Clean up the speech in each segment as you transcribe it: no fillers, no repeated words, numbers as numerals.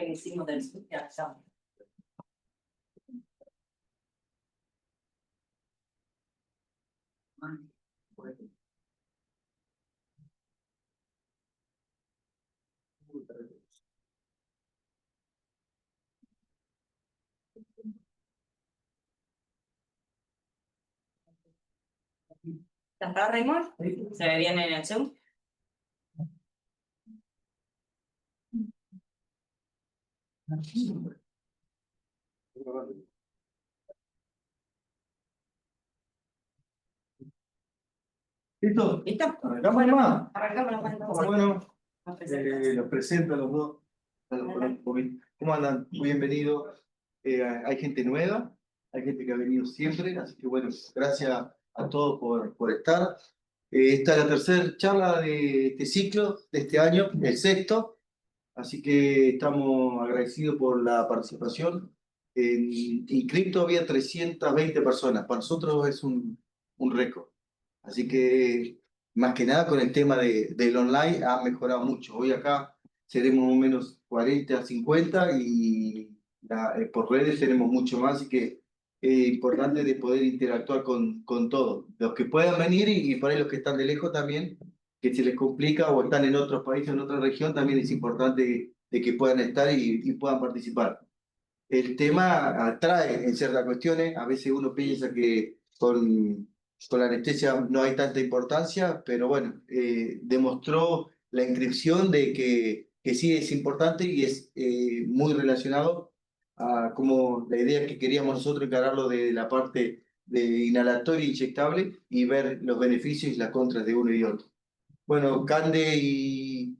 Hicimos del ya. ¿Está Raymond? ¿Se ve bien en el Zoom? ¿Listo? ¿Listo? ¿Arrancamos nomás? Arrancamos. Bueno, los presento a los dos. ¿Cómo andan? Muy bienvenidos. Hay gente nueva, hay gente que ha venido siempre, así que bueno, gracias a todos por estar. Esta es la tercera charla de este ciclo, de este año, el sexto, así que estamos agradecidos por la participación. En cripto había 320 personas, para nosotros es un récord. Así que, más que nada, con el tema del online ha mejorado mucho. Hoy acá seremos más o menos 40 a 50 y por redes tenemos mucho más, así que es importante de poder interactuar con todos. Los que puedan venir y por ahí los que están de lejos también, que se les complica o están en otros países, en otra región, también es importante de que puedan estar y puedan participar. El tema atrae en ciertas cuestiones, a veces uno piensa que con la anestesia no hay tanta importancia, pero bueno, demostró la inscripción de que sí es importante y es muy relacionado a como la idea que queríamos nosotros encararlo de la parte de inhalatorio e inyectable y ver los beneficios y las contras de uno y otro. Bueno, Cande y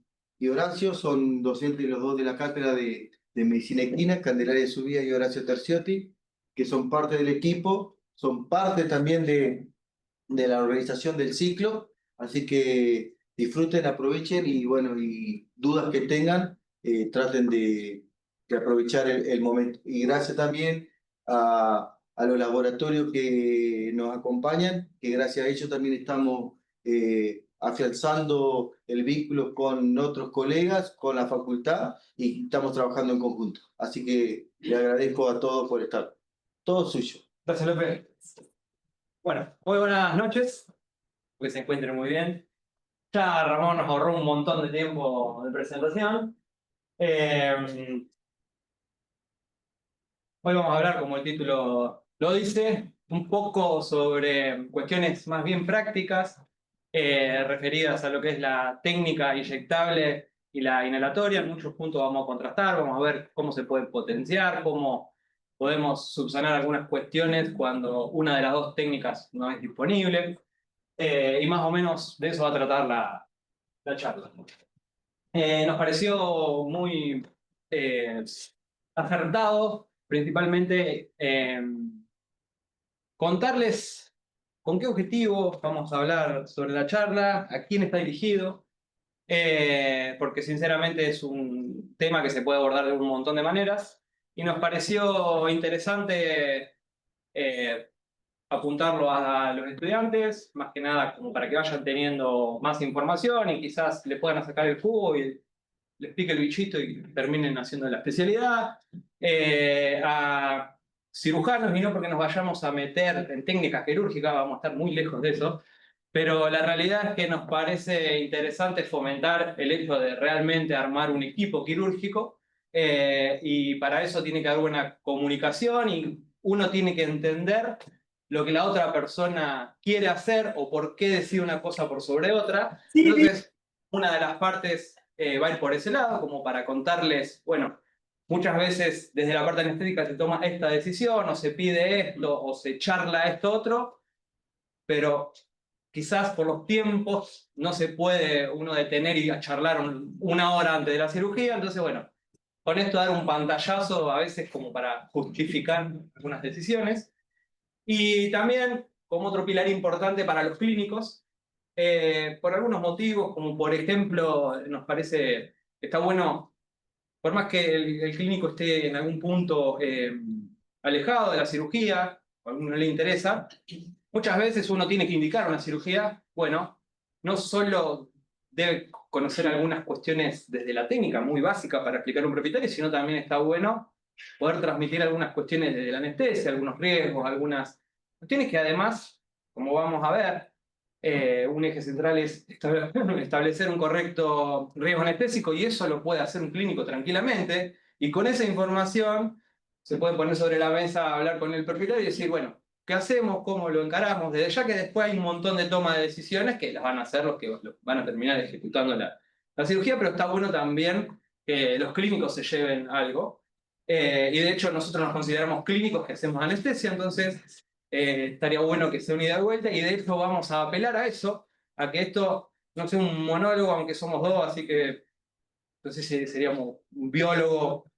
Horacio son docentes los dos de la cátedra de Medicina Equina, Candelaria Subía y Horacio Terciotti, que son parte del equipo, son parte también de la organización del ciclo, así que disfruten, aprovechen y bueno, y dudas que tengan, traten de aprovechar el momento. Y gracias también a los laboratorios que nos acompañan, que gracias a ellos también estamos afianzando el vínculo con otros colegas, con la facultad y estamos trabajando en conjunto. Así que le agradezco a todos por estar. Todo suyo. Gracias, López. Bueno, muy buenas noches. Que se encuentren muy bien. Ya Ramón nos ahorró un montón de tiempo de presentación. Hoy vamos a hablar, como el título lo dice, un poco sobre cuestiones más bien prácticas referidas a lo que es la técnica inyectable y la inhalatoria. En muchos puntos vamos a contrastar, vamos a ver cómo se puede potenciar, cómo podemos subsanar algunas cuestiones cuando una de las dos técnicas no es disponible. Y más o menos de eso va a tratar la charla. Nos pareció muy acertado, principalmente, contarles con qué objetivo vamos a hablar sobre la charla, a quién está dirigido, porque sinceramente es un tema que se puede abordar de un montón de maneras, y nos pareció interesante apuntarlo a los estudiantes, más que nada como para que vayan teniendo más información y quizás le puedan sacar el jugo y les pique el bichito y terminen haciendo la especialidad. A cirujanos, y no porque nos vayamos a meter en técnicas quirúrgicas, vamos a estar muy lejos de eso, pero la realidad es que nos parece interesante fomentar el hecho de realmente armar un equipo quirúrgico, y para eso tiene que haber buena comunicación y uno tiene que entender lo que la otra persona quiere hacer o por qué decide una cosa por sobre otra. Entonces, una de las partes va a ir por ese lado, como para contarles, bueno, muchas veces desde la parte anestésica se toma esta decisión, o se pide esto, o se charla esto otro, pero quizás por los tiempos no se puede uno detener y a charlar una hora antes de la cirugía. Entonces, bueno, con esto dar un pantallazo a veces como para justificar algunas decisiones. Y también, como otro pilar importante para los clínicos, por algunos motivos, como por ejemplo, nos parece que está bueno, por más que el clínico esté en algún punto alejado de la cirugía, a alguno le interesa, muchas veces uno tiene que indicar una cirugía, bueno, no solo debe conocer algunas cuestiones desde la técnica muy básica para explicar un propietario, sino también está bueno poder transmitir algunas cuestiones desde la anestesia, algunos riesgos, algunas cuestiones que además, como vamos a ver, un eje central es establecer un correcto riesgo anestésico y eso lo puede hacer un clínico tranquilamente y con esa información se puede poner sobre la mesa, hablar con el propietario y decir, bueno, ¿qué hacemos? ¿Cómo lo encaramos? Desde ya que después hay un montón de toma de decisiones que las van a hacer los que van a terminar ejecutando la cirugía, pero está bueno también que los clínicos se lleven algo. Y de hecho nosotros nos consideramos clínicos que hacemos anestesia, entonces estaría bueno que sea una ida y vuelta y de hecho vamos a apelar a eso, a que esto no sea un monólogo, aunque somos dos, así que no sé si seríamos un biólogo,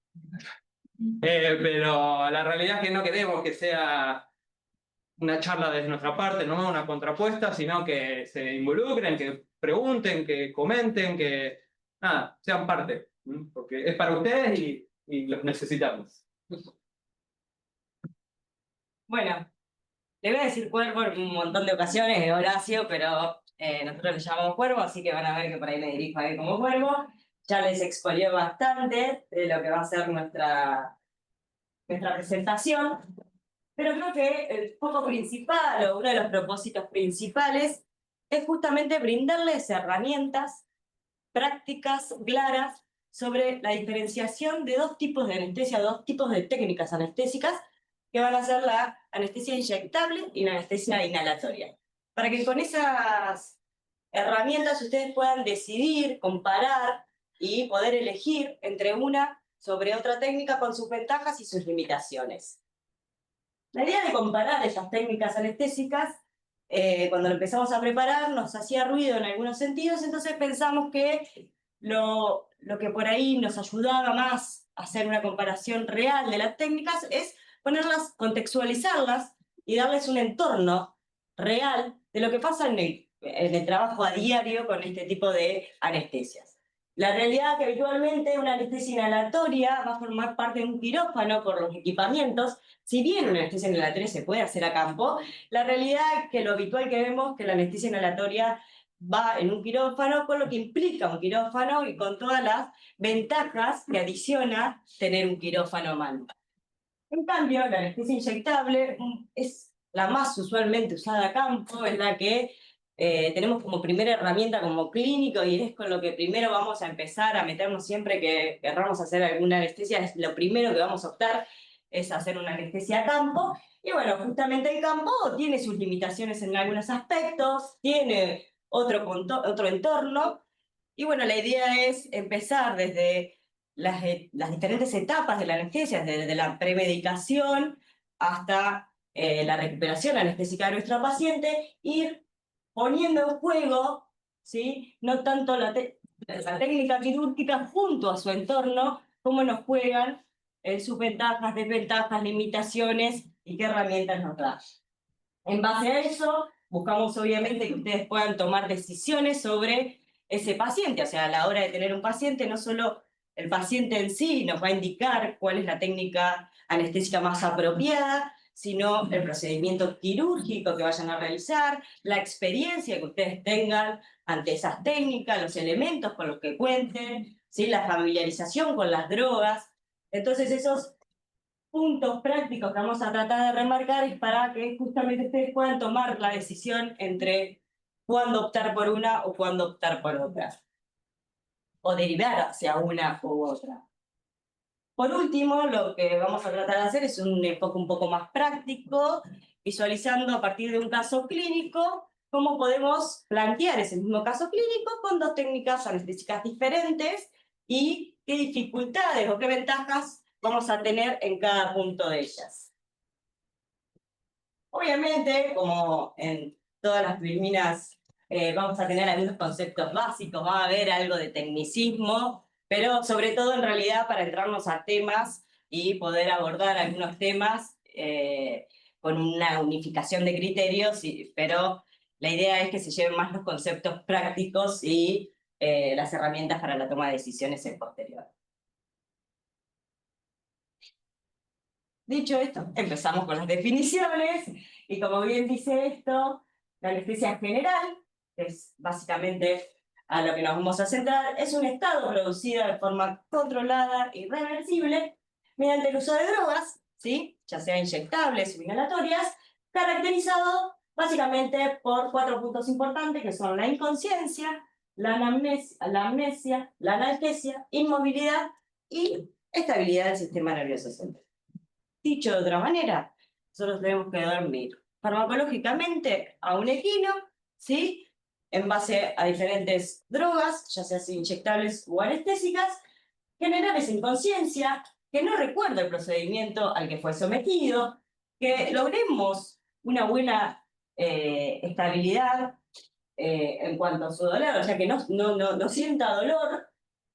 pero la realidad es que no queremos que sea una charla desde nuestra parte, no una contrapuesta, sino que se involucren, que pregunten, que comenten, que nada, sean parte, porque es para ustedes y los necesitamos. Bueno, le voy a decir cuervo en un montón de ocasiones, es Horacio, pero nosotros le llamamos cuervo, así que van a ver que por ahí me dirijo a él como cuervo. Ya les expolió bastante de lo que va a ser nuestra presentación, pero creo que el foco principal o uno de los propósitos principales es justamente brindarles herramientas prácticas claras sobre la diferenciación de dos tipos de anestesia, dos tipos de técnicas anestésicas, que van a ser la anestesia inyectable y la anestesia inhalatoria. Para que con esas herramientas ustedes puedan decidir, comparar y poder elegir entre una sobre otra técnica con sus ventajas y sus limitaciones. La idea de comparar esas técnicas anestésicas, cuando lo empezamos a preparar, nos hacía ruido en algunos sentidos, entonces pensamos que lo que por ahí nos ayudaba más a hacer una comparación real de las técnicas es ponerlas, contextualizarlas y darles un entorno real de lo que pasa en el trabajo a diario con este tipo de anestesias. La realidad es que habitualmente una anestesia inhalatoria va a formar parte de un quirófano por los equipamientos. Si bien una anestesia inhalatoria se puede hacer a campo, la realidad es que lo habitual que vemos es que la anestesia inhalatoria va en un quirófano, con lo que implica un quirófano y con todas las ventajas que adiciona tener un quirófano manual. En cambio, la anestesia inyectable es la más usualmente usada a campo, es la que tenemos como primera herramienta como clínico y es con lo que primero vamos a empezar a meternos siempre que querramos hacer alguna anestesia, es lo primero que vamos a optar es hacer una anestesia a campo. Y bueno, justamente el campo tiene sus limitaciones en algunos aspectos, tiene otro entorno, y bueno, la idea es empezar desde las diferentes etapas de la anestesia, desde la premedicación hasta la recuperación anestésica de nuestra paciente, ir poniendo en juego, ¿sí? No tanto la técnica quirúrgica junto a su entorno, cómo nos juegan sus ventajas, desventajas, limitaciones y qué herramientas nos da. En base a eso, buscamos obviamente que ustedes puedan tomar decisiones sobre ese paciente. O sea, a la hora de tener un paciente, no solo el paciente en sí nos va a indicar cuál es la técnica anestésica más apropiada, sino el procedimiento quirúrgico que vayan a realizar, la experiencia que ustedes tengan ante esas técnicas, los elementos con los que cuenten, ¿sí? La familiarización con las drogas. Entonces, esos puntos prácticos que vamos a tratar de remarcar es para que justamente ustedes puedan tomar la decisión entre cuándo optar por una o cuándo optar por otra, o derivar hacia una u otra. Por último, lo que vamos a tratar de hacer es un enfoque un poco más práctico, visualizando a partir de un caso clínico cómo podemos plantear ese mismo caso clínico con dos técnicas anestésicas diferentes y qué dificultades o qué ventajas vamos a tener en cada punto de ellas. Obviamente, como en todas las disciplinas, vamos a tener algunos conceptos básicos, va a haber algo de tecnicismo, pero sobre todo en realidad para entrarnos a temas y poder abordar algunos temas con una unificación de criterios, pero la idea es que se lleven más los conceptos prácticos y las herramientas para la toma de decisiones en posterior. Dicho esto, empezamos con las definiciones, y como bien dice esto, la anestesia general, que es básicamente a lo que nos vamos a centrar, es un estado producido de forma controlada y reversible mediante el uso de drogas, ¿sí? Ya sea inyectables o inhalatorias, caracterizado básicamente por 4 puntos importantes, que son la inconsciencia, la amnesia, la analgesia, inmovilidad y estabilidad del sistema nervioso central. Dicho de otra manera, nosotros tenemos que dormir farmacológicamente a un equino, ¿sí? En base a diferentes drogas, ya sean inyectables o anestésicas, generar esa inconsciencia, que no recuerda el procedimiento al que fue sometido, que logremos una buena estabilidad en cuanto a su dolor, o sea, que no sienta dolor,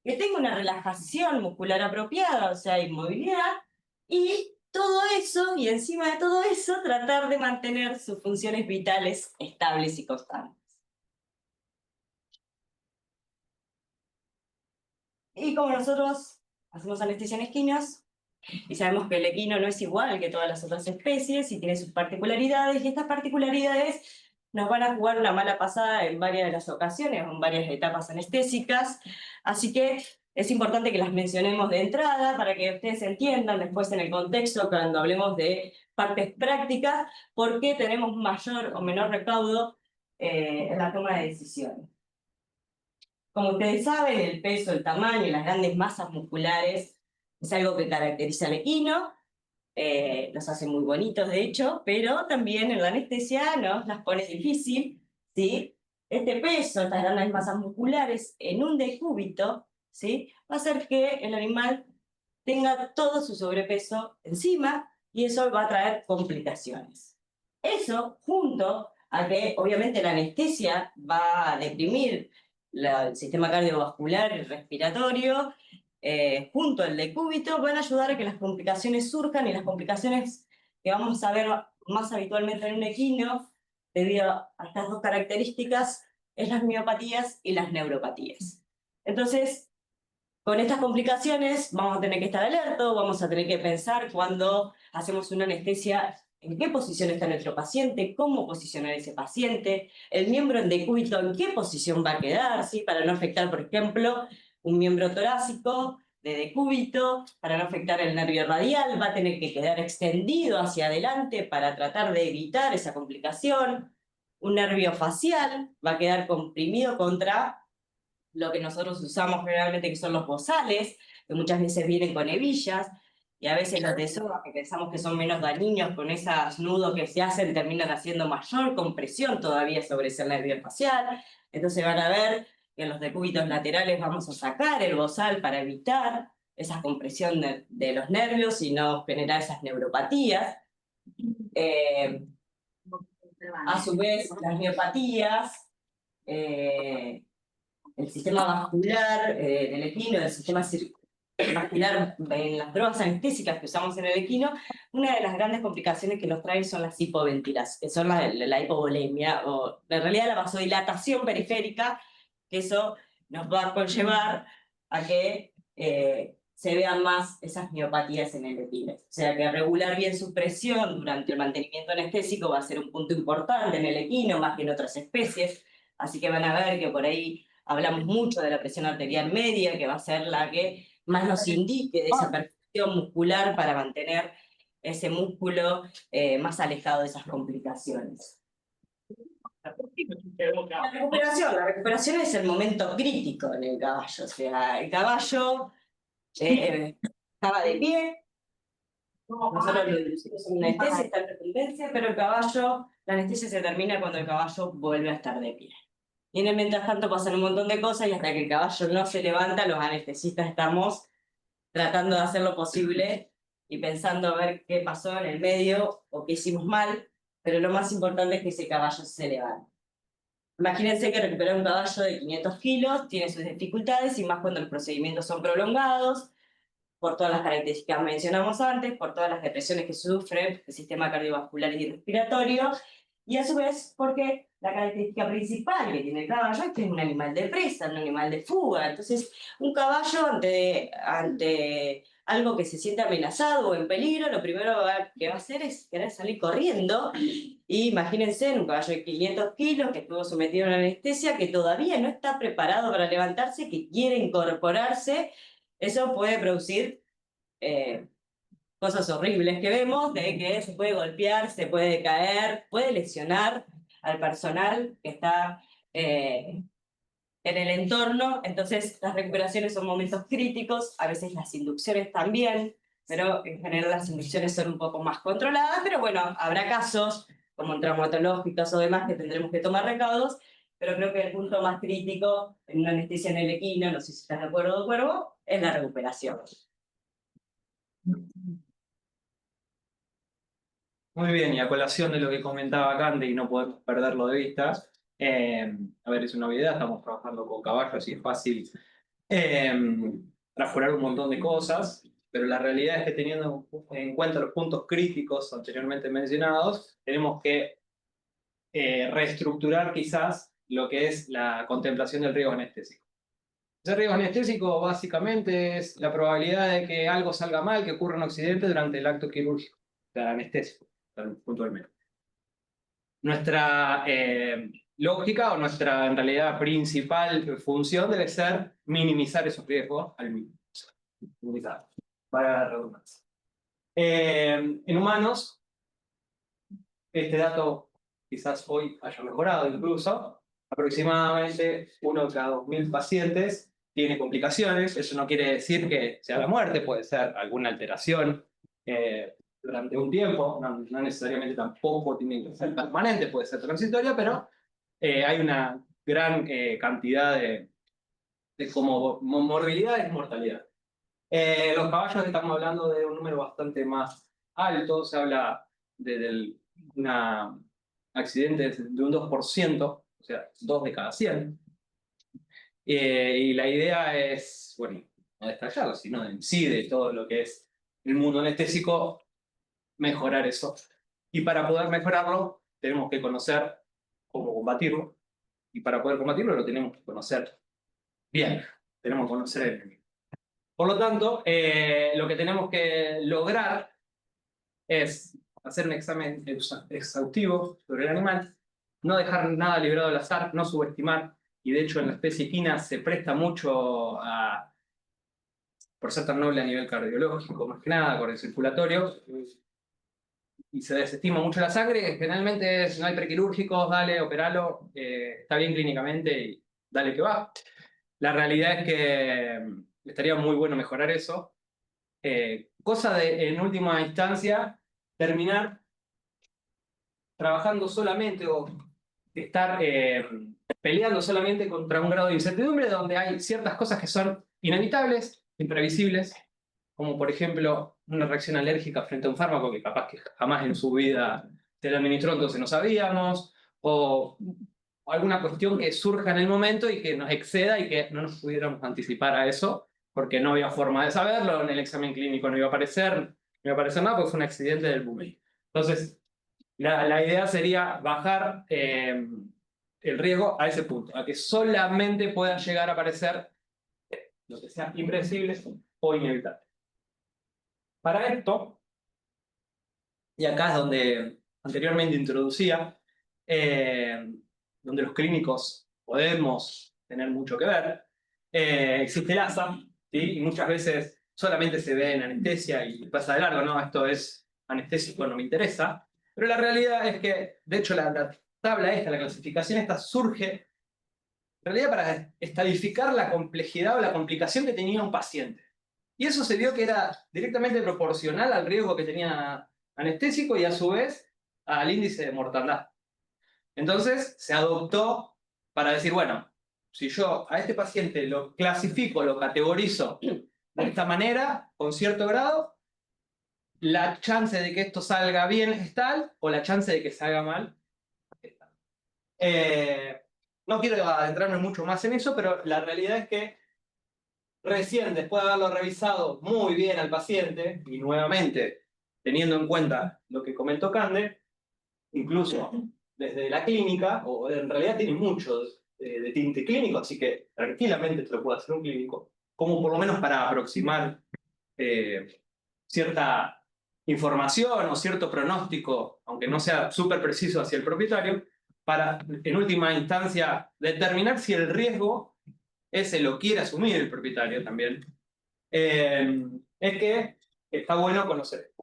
que tenga una relajación muscular apropiada, o sea, inmovilidad, y todo eso, y encima de todo eso, tratar de mantener sus funciones vitales estables y constantes. Y como nosotros hacemos anestesia en equinos, y sabemos que el equino no es igual que todas las otras especies y tiene sus particularidades, y estas particularidades nos van a jugar una mala pasada en varias de las ocasiones, en varias etapas anestésicas, así que es importante que las mencionemos de entrada para que ustedes entiendan después en el contexto, cuando hablemos de partes prácticas, por qué tenemos mayor o menor recaudo en la toma de decisiones. Como ustedes saben, el peso, el tamaño y las grandes masas musculares es algo que caracteriza al equino, los hace muy bonitos de hecho, pero también en la anestesia nos las pone difícil, ¿sí? Este peso, estas grandes masas musculares en un decúbito, ¿sí? Va a hacer que el animal tenga todo su sobrepeso encima y eso va a traer complicaciones. Eso, junto a que obviamente la anestesia va a deprimir el sistema cardiovascular y respiratorio, junto al decúbito, van a ayudar a que las complicaciones surjan, y las complicaciones que vamos a ver más habitualmente en un equino, debido a estas dos características, es las miopatías y las neuropatías. Entonces, con estas complicaciones vamos a tener que estar alertos, vamos a tener que pensar cuando hacemos una anestesia en qué posición está nuestro paciente, cómo posicionar ese paciente, el miembro en decúbito en qué posición va a quedar, ¿sí? Para no afectar, por ejemplo, un miembro torácico de decúbito, para no afectar el nervio radial, va a tener que quedar extendido hacia adelante para tratar de evitar esa complicación. Un nervio facial va a quedar comprimido contra lo que nosotros usamos generalmente, que son los bozales, que muchas veces vienen con hebillas, y a veces los de soga, que pensamos que son menos dañinos, con esos nudos que se hacen, terminan haciendo mayor compresión todavía sobre ese nervio facial. Entonces van a ver que en los decúbitos laterales vamos a sacar el bozal para evitar esa compresión de los nervios y no generar esas neuropatías. A su vez, las miopatías, el sistema vascular del equino, el sistema vascular en las drogas anestésicas que usamos en el equino, una de las grandes complicaciones que nos traen son las hipoventilaciones, que son la hipovolemia, o en realidad la vasodilatación periférica, que eso nos va a conllevar a que se vean más esas miopatías en el equino. O sea que regular bien su presión durante el mantenimiento anestésico va a ser un punto importante en el equino, más que en otras especies, así que van a ver que por ahí hablamos mucho de la presión arterial media, que va a ser la que más nos indique de esa perfección muscular para mantener ese músculo más alejado de esas complicaciones. La recuperación es el momento crítico en el caballo, o sea, el caballo estaba de pie, nosotros lo inducimos en una anestesia, está en retendencia, pero el caballo, la anestesia se termina cuando el caballo vuelve a estar de pie. Y en el mientras tanto pasan un montón de cosas y hasta que el caballo no se levanta, los anestesistas estamos tratando de hacer lo posible y pensando a ver qué pasó en el medio o qué hicimos mal, pero lo más importante es que ese caballo se levante. Imagínense que recuperar un caballo de 500 kilos tiene sus dificultades, y más cuando los procedimientos son prolongados, por todas las características que mencionamos antes, por todas las depresiones que sufre el sistema cardiovascular y respiratorio, y a su vez porque la característica principal que tiene el caballo es que es un animal de presa, un animal de fuga. Entonces, un caballo ante algo que se siente amenazado o en peligro, lo primero que va a hacer es querer salir corriendo. Y imagínense en un caballo de 500 kilos que estuvo sometido a una anestesia, que todavía no está preparado para levantarse, que quiere incorporarse. Eso puede producir cosas horribles que vemos, de que se puede golpear, se puede caer, puede lesionar al personal que está en el entorno. Entonces las recuperaciones son momentos críticos, a veces las inducciones también, pero en general las inducciones son un poco más controladas, pero bueno, habrá casos como traumatológicos o demás que tendremos que tomar recaudos, pero creo que el punto más crítico en una anestesia en el equino, no sé si estás de acuerdo, Cuervo, es la recuperación. Muy bien, y a colación de lo que comentaba Cande, y no podemos perderlo de vista, a ver, es una obviedad, estamos trabajando con caballos y es fácil transcurar un montón de cosas, pero la realidad es que teniendo en cuenta los puntos críticos anteriormente mencionados, tenemos que reestructurar quizás lo que es la contemplación del riesgo anestésico. Ese riesgo anestésico básicamente es la probabilidad de que algo salga mal, que ocurra un accidente durante el acto quirúrgico, o sea, anestésico, puntualmente. Nuestra lógica o nuestra, en realidad, principal función debe ser minimizar esos riesgos al mínimo. Minimizar, para la redundancia. En humanos, este dato quizás hoy haya mejorado incluso. Aproximadamente 1 de cada 2.000 pacientes tiene complicaciones. Eso no quiere decir que sea la muerte, puede ser alguna alteración durante un tiempo, no necesariamente tampoco tiene que ser permanente, puede ser transitoria, pero hay una gran cantidad de como morbilidad y mortalidad. Los caballos estamos hablando de un número bastante más alto, se habla de un accidente de un 2%, o sea, 2 de cada 100. Y la idea es, bueno, no destacarlo, sino en sí de todo lo que es el mundo anestésico, mejorar eso. Y para poder mejorarlo, tenemos que conocer cómo combatirlo. Y para poder combatirlo, lo tenemos que conocer bien. Tenemos que conocer el enemigo. Por lo tanto, lo que tenemos que lograr es hacer un examen exhaustivo sobre el animal, no dejar nada librado al azar, no subestimar, y de hecho en la especie equina se presta mucho por ser tan noble a nivel cardiológico, más que nada, por el circulatorio, y se desestima mucho la sangre, generalmente no hay prequirúrgicos, dale, operalo, está bien clínicamente y dale que va. La realidad es que estaría muy bueno mejorar eso. Cosa de, en última instancia, terminar trabajando solamente o estar peleando solamente contra un grado de incertidumbre donde hay ciertas cosas que son inevitables, imprevisibles, como por ejemplo una reacción alérgica frente a un fármaco que capaz que jamás en su vida se le administró, entonces no sabíamos, o alguna cuestión que surja en el momento y que nos exceda y que no nos pudiéramos anticipar a eso, porque no había forma de saberlo, en el examen clínico no iba a aparecer nada, porque fue un accidente del booming. Entonces, la idea sería bajar el riesgo a ese punto, a que solamente puedan llegar a aparecer lo que sea impredecible o inevitable. Para esto, y acá es donde anteriormente introducía, donde los clínicos podemos tener mucho que ver, existe el ASA, ¿sí? Y muchas veces solamente se ve en anestesia y pasa de largo, ¿no? Esto es anestésico, no me interesa. Pero la realidad es que, de hecho, la tabla esta, la clasificación esta, surge en realidad para estadificar la complejidad o la complicación que tenía un paciente. Y eso se vio que era directamente proporcional al riesgo que tenía anestésico y a su vez al índice de mortandad. Entonces se adoptó para decir, bueno, si yo a este paciente lo clasifico, lo categorizo de esta manera, con cierto grado, la chance de que esto salga bien es tal, o la chance de que salga mal es tal. No quiero adentrarme mucho más en eso, pero la realidad es que recién, después de haberlo revisado muy bien al paciente, y nuevamente teniendo en cuenta lo que comentó Cande, incluso desde la clínica, o en realidad tiene mucho de tinte clínico, así que tranquilamente te lo puede hacer un clínico, como por lo menos para aproximar cierta información o cierto pronóstico, aunque no sea súper preciso hacia el propietario, para, en última instancia, determinar si el riesgo ese lo quiere asumir el propietario también. Es que está bueno conocer.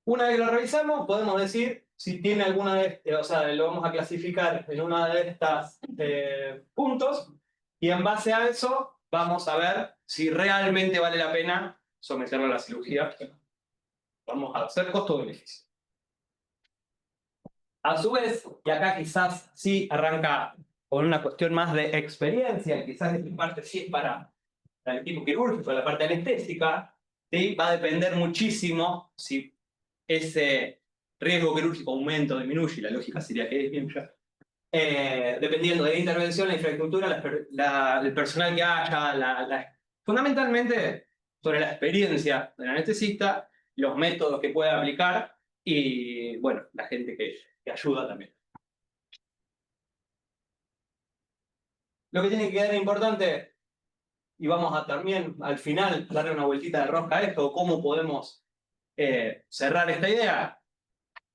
Una vez que lo revisamos, podemos decir si tiene alguna de estas, o sea, lo vamos a clasificar en una de estas puntos, y en base a eso vamos a ver si realmente vale la pena someterlo a la cirugía. Vamos a hacer costo-beneficio. A su vez, y acá quizás sí arranca con una cuestión más de experiencia, quizás esta parte sí es para el equipo quirúrgico, la parte anestésica, ¿sí? Va a depender muchísimo si ese riesgo quirúrgico aumenta o disminuye, la lógica sería que disminuya. Dependiendo de la intervención, la infraestructura, el personal que haya, fundamentalmente sobre la experiencia del anestesista, los métodos que pueda aplicar y, bueno, la gente que ayuda también. Lo que tiene que quedar importante, y vamos a también al final darle una vueltita de rosca a esto, cómo podemos cerrar esta idea.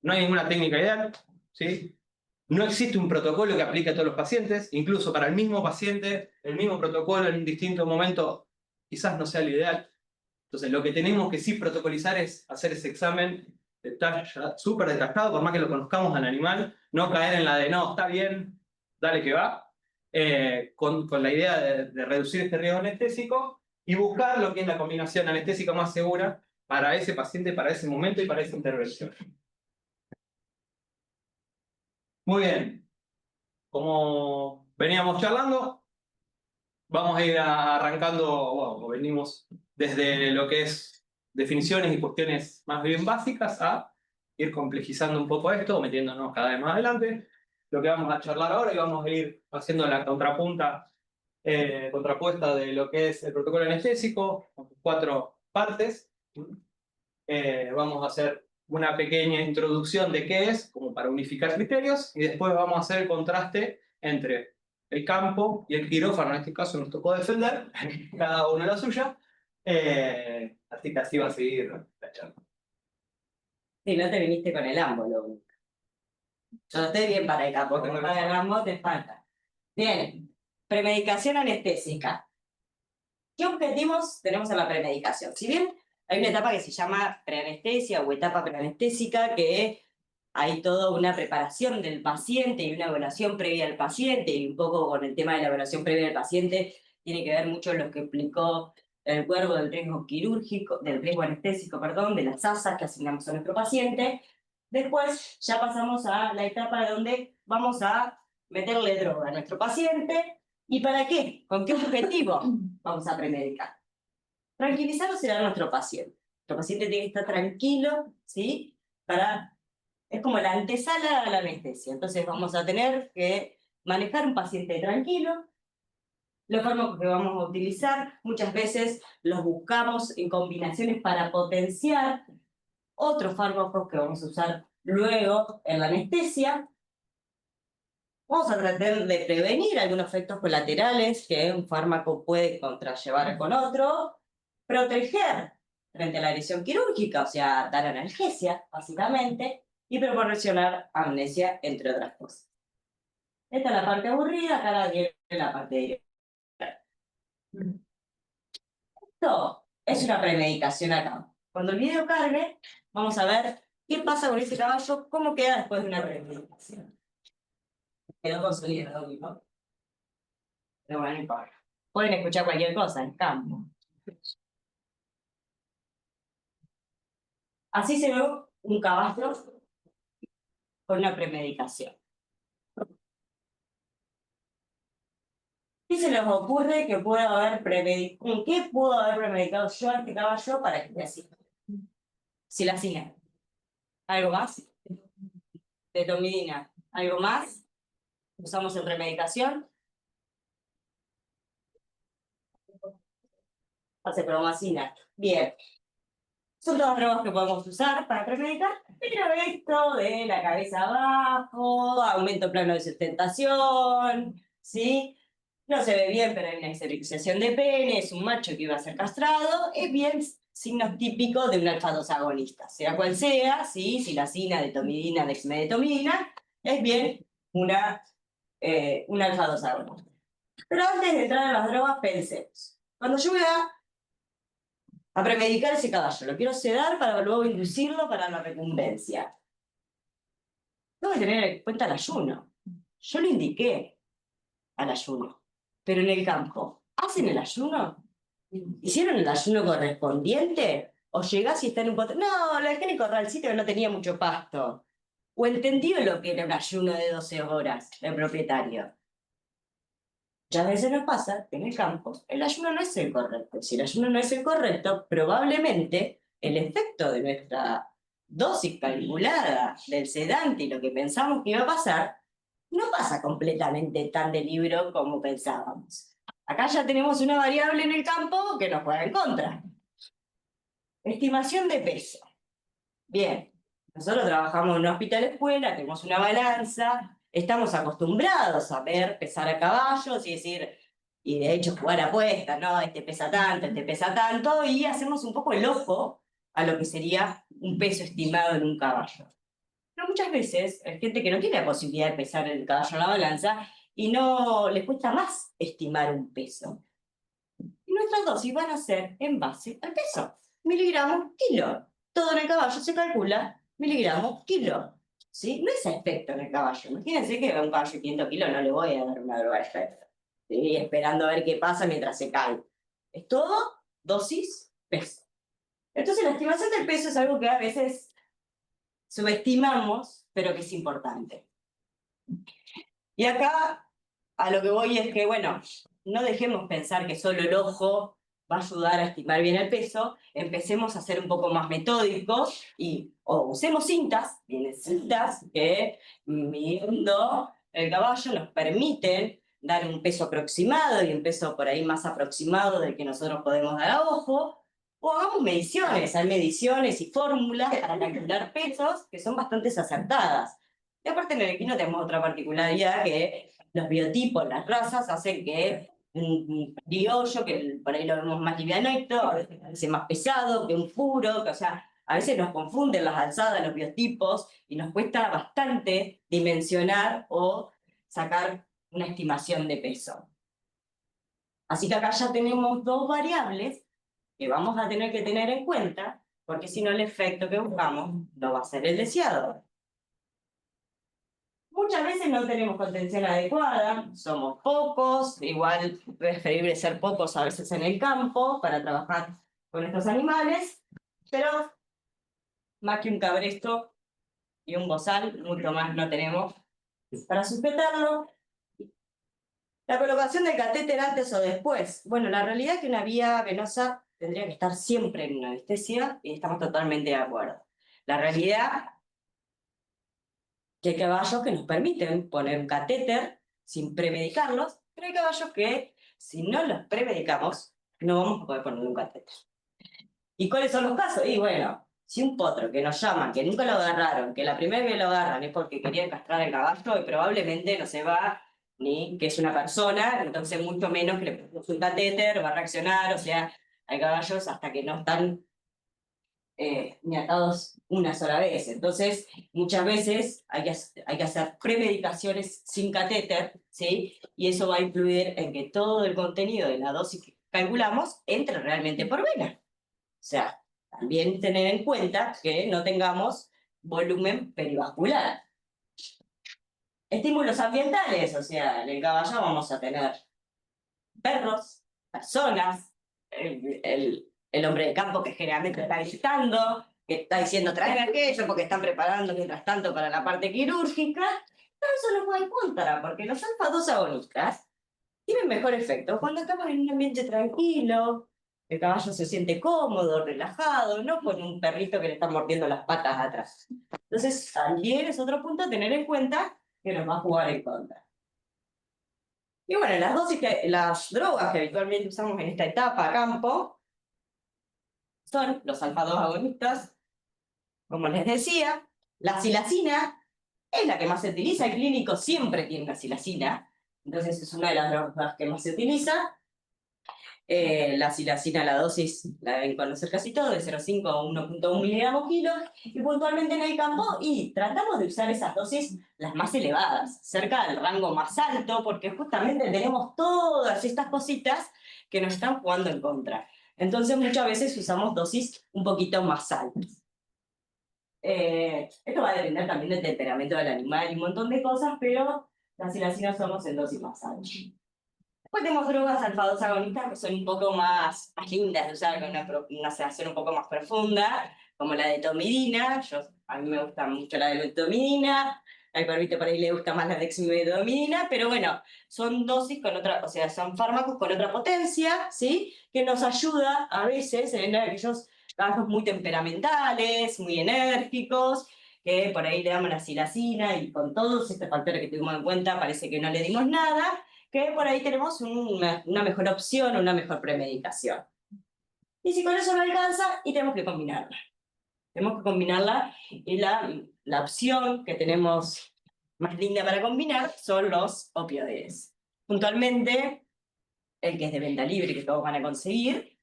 No hay ninguna técnica ideal, ¿sí? No existe un protocolo que aplique a todos los pacientes, incluso para el mismo paciente, el mismo protocolo en un distinto momento quizás no sea lo ideal. Entonces, lo que tenemos que sí protocolizar es hacer ese examen súper detallado, por más que lo conozcamos al animal, no caer en la de no, está bien, dale que va, con la idea de reducir este riesgo anestésico y buscar lo que es la combinación anestésica más segura para ese paciente, para ese momento y para esa intervención. Muy bien, como veníamos charlando, vamos a ir arrancando, bueno, venimos desde lo que es definiciones y cuestiones más bien básicas a ir complejizando un poco esto, metiéndonos cada vez más adelante. Lo que vamos a charlar ahora y vamos a ir haciendo la contrapuesta de lo que es el protocolo anestésico, con 4 partes. Vamos a hacer una pequeña introducción de qué es, como para unificar criterios, y después vamos a hacer el contraste entre el campo y el quirófano. En este caso nos tocó defender, cada uno la suya, así que así va a seguir la charla. Si no te viniste con el ámbolo. Yo estoy bien para el campo, pero para el ambo te falta. Bien, premedicación anestésica. ¿Qué objetivos tenemos en la premedicación? Si bien hay una etapa que se llama preanestesia o etapa preanestésica, que hay toda una preparación del paciente y una evaluación previa al paciente, y un poco con el tema de la evaluación previa al paciente tiene que ver mucho lo que explicó el cuervo del riesgo quirúrgico, del riesgo anestésico, perdón, de las asas que asignamos a nuestro paciente. Después ya pasamos a la etapa donde vamos a meterle droga a nuestro paciente. ¿Y para qué? ¿Con qué objetivo vamos a premedicar? Tranquilizar o sedar a nuestro paciente. Nuestro paciente tiene que estar tranquilo, ¿sí? Es como la antesala a la anestesia. Entonces vamos a tener que manejar un paciente tranquilo. Los fármacos que vamos a utilizar muchas veces los buscamos en combinaciones para potenciar otros fármacos que vamos a usar luego en la anestesia. Vamos a tratar de prevenir algunos efectos colaterales que un fármaco puede contrarrevar con otro, proteger frente a la agresión quirúrgica, o sea, dar analgesia, básicamente, y proporcionar amnesia, entre otras cosas. Esta es la parte aburrida, acá la viene la parte directa. Esto es una premedicación acá. Cuando el video cargue, vamos a ver qué pasa con ese caballo, cómo queda después de una premedicación. Quedó consolidado, ¿no? Pero bueno, no importa. Pueden escuchar cualquier cosa en campo. Así se ve un caballo con una premedicación. ¿Qué se les ocurre que pueda haber premedicado? ¿Con qué puedo haber premedicado yo a este caballo para que esté así? Si la siguen. ¿Algo más? Tetomidina. ¿Algo más? ¿Usamos en premedicación? Acepromacina. Bien. Son todas drogas que podemos usar para premedicar, pero esto de la cabeza abajo, aumento plano de sustentación, ¿sí? no se ve bien, pero hay una esterilización de pene, es un macho que iba a ser castrado, es bien signos típicos de un alfa-2 agonista, sea cual sea, ¿sí? Silacina, detomidina, dexmedetomidina, es bien un alfa-2 agonista. Pero antes de entrar a las drogas, pensemos. Cuando yo voy a premedicar ese caballo, lo quiero sedar para luego inducirlo para la recumbencia. Tengo que tener en cuenta el ayuno. Yo lo indiqué al ayuno, pero en el campo, ¿hacen el ayuno? ¿Hicieron el ayuno correspondiente? ¿O llegás y está en un corral? No, lo dejé en el corralcito que no tenía mucho pasto. ¿O entendió lo que era un ayuno de 12 horas el propietario? Muchas veces nos pasa que en el campo el ayuno no es el correcto. Si el ayuno no es el correcto, probablemente el efecto de nuestra dosis calculada del sedante y lo que pensamos que iba a pasar, no pasa completamente tan de libro como pensábamos. Acá ya tenemos una variable en el campo que nos juega en contra. Estimación de peso. Bien, nosotros trabajamos en un hospital escuela, tenemos una balanza, estamos acostumbrados a ver pesar a caballos y decir, y de hecho jugar apuestas, ¿no? Este pesa tanto, y hacemos un poco el ojo a lo que sería un peso estimado en un caballo. Pero muchas veces hay gente que no tiene la posibilidad de pesar el caballo en la balanza y no les cuesta más estimar un peso. Y nuestras dosis van a ser en base al peso. Miligramos, kilo. Todo en el caballo se calcula miligramos, kilo. ¿Sí? No es a efecto en el caballo. Imagínense que a un caballo de 500 kilos no le voy a dar una droga de efecto. ¿Sí? Esperando a ver qué pasa mientras se cae. Es todo dosis, peso. Entonces la estimación del peso es algo que a veces subestimamos, pero que es importante. Y acá a lo que voy es que, bueno, no dejemos pensar que solo el ojo va a ayudar a estimar bien el peso, empecemos a ser un poco más metódicos y o usemos cintas, vienen cintas que midiendo el caballo nos permiten dar un peso aproximado y un peso por ahí más aproximado del que nosotros podemos dar a ojo, o hagamos mediciones, hay mediciones y fórmulas para calcular pesos que son bastante acertadas. Y aparte en el equino tenemos otra particularidad que los biotipos, las razas, hacen que un criollo, que por ahí lo vemos más livianito, a veces parece más pesado que un puro, que, o sea, a veces nos confunden las alzadas, los biotipos, y nos cuesta bastante dimensionar o sacar una estimación de peso. Así que acá ya tenemos dos variables que vamos a tener que tener en cuenta, porque si no el efecto que buscamos no va a ser el deseado. Muchas veces no tenemos contención adecuada, somos pocos, igual es preferible ser pocos a veces en el campo para trabajar con estos animales, pero más que un cabresto y un bozal, mucho más no tenemos para sujetarlo. La colocación del catéter antes o después. Bueno, la realidad es que una vía venosa tendría que estar siempre en una anestesia y estamos totalmente de acuerdo. La realidad que hay caballos que nos permiten poner un catéter sin premedicarlos, pero hay caballos que, si no los premedicamos, no vamos a poder poner un catéter. ¿Y cuáles son los casos? Y bueno, si un potro que nos llaman, que nunca lo agarraron, que la primera vez que lo agarran es porque querían castrar el caballo y probablemente no se va ni que es una persona, entonces mucho menos que le ponemos un catéter, va a reaccionar, o sea, hay caballos hasta que no están ni atados una sola vez. Entonces, muchas veces hay que hacer premedicaciones sin catéter, ¿sí? Y eso va a influir en que todo el contenido de la dosis que calculamos entre realmente por vena. O sea, también tener en cuenta que no tengamos volumen perivascular. Estímulos ambientales, o sea, en el caballo vamos a tener perros, personas, el hombre de campo que generalmente está visitando, que está diciendo traen aquello porque están preparando mientras tanto para la parte quirúrgica. Pero eso no va en contra, porque los alfa-2 agonistas tienen mejor efecto cuando estamos en un ambiente tranquilo, el caballo se siente cómodo, relajado, no con un perrito que le está mordiendo las patas atrás. Entonces, también es otro punto a tener en cuenta que nos va a jugar en contra. Y bueno, las drogas que habitualmente usamos en esta etapa a campo son los alfa-2 agonistas, como les decía, la silacina es la que más se utiliza, el clínico siempre tiene una silacina, Entonces es una de las drogas que más se utiliza. La silacina, la dosis, la deben conocer casi todos, de 0,5 a 1,1 miligramos kilo, y puntualmente en el campo, y tratamos de usar esas dosis las más elevadas, cerca del rango más alto, porque justamente tenemos todas estas cositas que nos están jugando en contra. Entonces muchas veces usamos dosis un poquito más altas. Esto va a depender también del temperamento del animal y un montón de cosas, pero las silacinas somos en dosis más altas. Después tenemos drogas alfa-2 agonistas que son un poco más lindas de usar, con una sedación un poco más profunda, como la de tomidina. A mí me gusta mucho la de tomidina, al Corvito por ahí le gusta más la dexmedetomidina, pero bueno, son dosis con otra, o sea, son fármacos con otra potencia, ¿sí? Que nos ayuda a veces en aquellos casos muy temperamentales, muy enérgicos, que por ahí le damos la silacina y con todos estos factores que tuvimos en cuenta parece que no le dimos nada, que por ahí tenemos una mejor opción, una mejor premedicación. Y si con eso no alcanza, y tenemos que combinarla. Tenemos que combinarla y la opción que tenemos más linda para combinar son los opioides. Puntualmente, el que es de venta libre, que todos van a conseguir,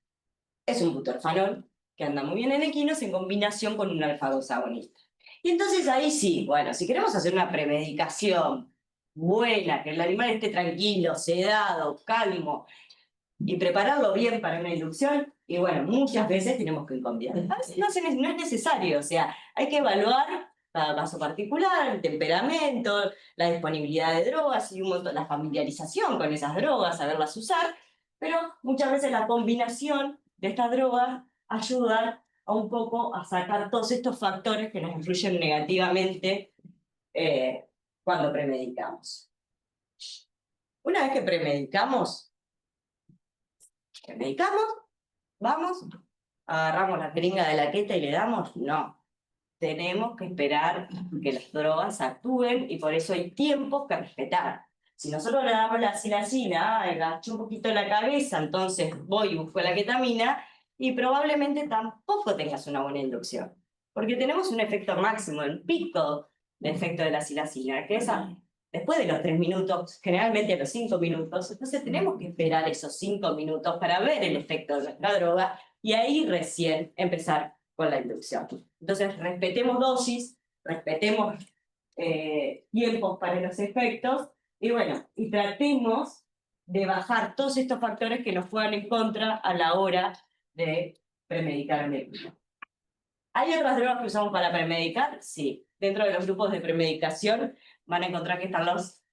es un butorfanol, que anda muy bien en equinos en combinación con un alfa-2 agonista. Y entonces ahí sí, bueno, si queremos hacer una premedicación buena, que el animal esté tranquilo, sedado, calmo, y prepararlo bien para una inducción, y bueno, muchas veces tenemos que combinar. A veces no es necesario, o sea, hay que evaluar cada caso particular, el temperamento, la disponibilidad de drogas y un montón, la familiarización con esas drogas, saberlas usar, pero muchas veces la combinación de estas drogas ayuda a un poco a sacar todos estos factores que nos influyen negativamente cuando premedicamos. Una vez que premedicamos, vamos, agarramos la jeringa de la queta y le damos, no. Tenemos que esperar que las drogas actúen y por eso hay tiempos que respetar. Si nosotros le damos la silacina, agacho un poquito la cabeza, entonces voy y busco la ketamina y probablemente tampoco tengas una buena inducción. Porque tenemos un efecto máximo, el pico de efecto de la silacina, que es después de los 3 minutos, generalmente a los 5 minutos. Entonces tenemos que esperar esos 5 minutos para ver el efecto de nuestra droga y ahí recién empezar con la inducción. Entonces respetemos dosis, respetemos tiempos para los efectos y bueno, y tratemos de bajar todos estos factores que nos juegan en contra a la hora de premedicar el equipo. ¿Hay otras drogas que usamos para premedicar? Sí. Dentro de los grupos de premedicación van a encontrar que están los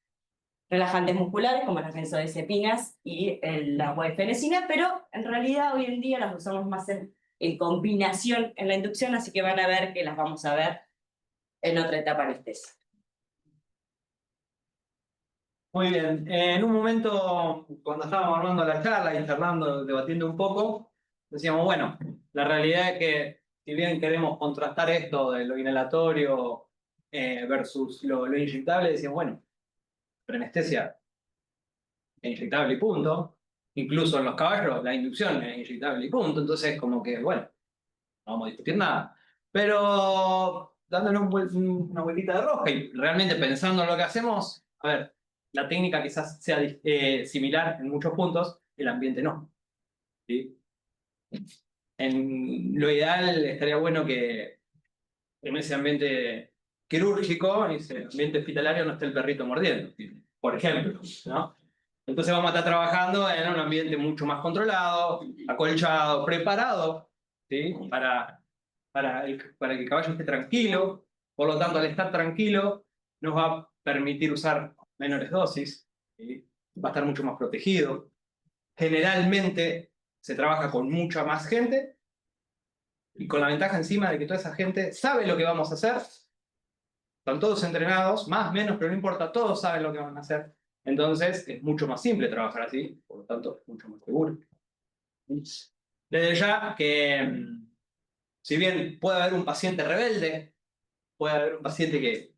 relajantes musculares, como las benzodiazepinas y la guaifenesina, pero en realidad hoy en día las usamos más en combinación en la inducción, así que van a ver que las vamos a ver en otra etapa anestésica. Muy bien. En un momento, cuando estábamos armando la charla y charlando, debatiendo un poco, decíamos, bueno, la realidad es que si bien queremos contrastar esto de lo inhalatorio versus lo inyectable, decíamos, bueno, preanestesia es inyectable y punto. Incluso en los caballos la inducción es inyectable y punto. Entonces, como que, bueno, no vamos a discutir nada. Pero dándole una vueltita de rosca y realmente pensando en lo que hacemos, a ver, la técnica quizás sea similar en muchos puntos, el ambiente no. ¿Sí? En lo ideal estaría bueno que en ese ambiente quirúrgico, en ese ambiente hospitalario, no esté el perrito mordiendo, por ejemplo, ¿no? Entonces vamos a estar trabajando en un ambiente mucho más controlado, acolchado, preparado, ¿sí? Para que el caballo esté tranquilo. Por lo tanto, al estar tranquilo, nos va a permitir usar menores dosis, ¿sí? Va a estar mucho más protegido. Generalmente se trabaja con mucha más gente y con la ventaja encima de que toda esa gente sabe lo que vamos a hacer. Están todos entrenados, más o menos, pero no importa, todos saben lo que van a hacer. Entonces es mucho más simple trabajar así, por lo tanto es mucho más seguro. Desde ya que, si bien puede haber un paciente rebelde, puede haber un paciente que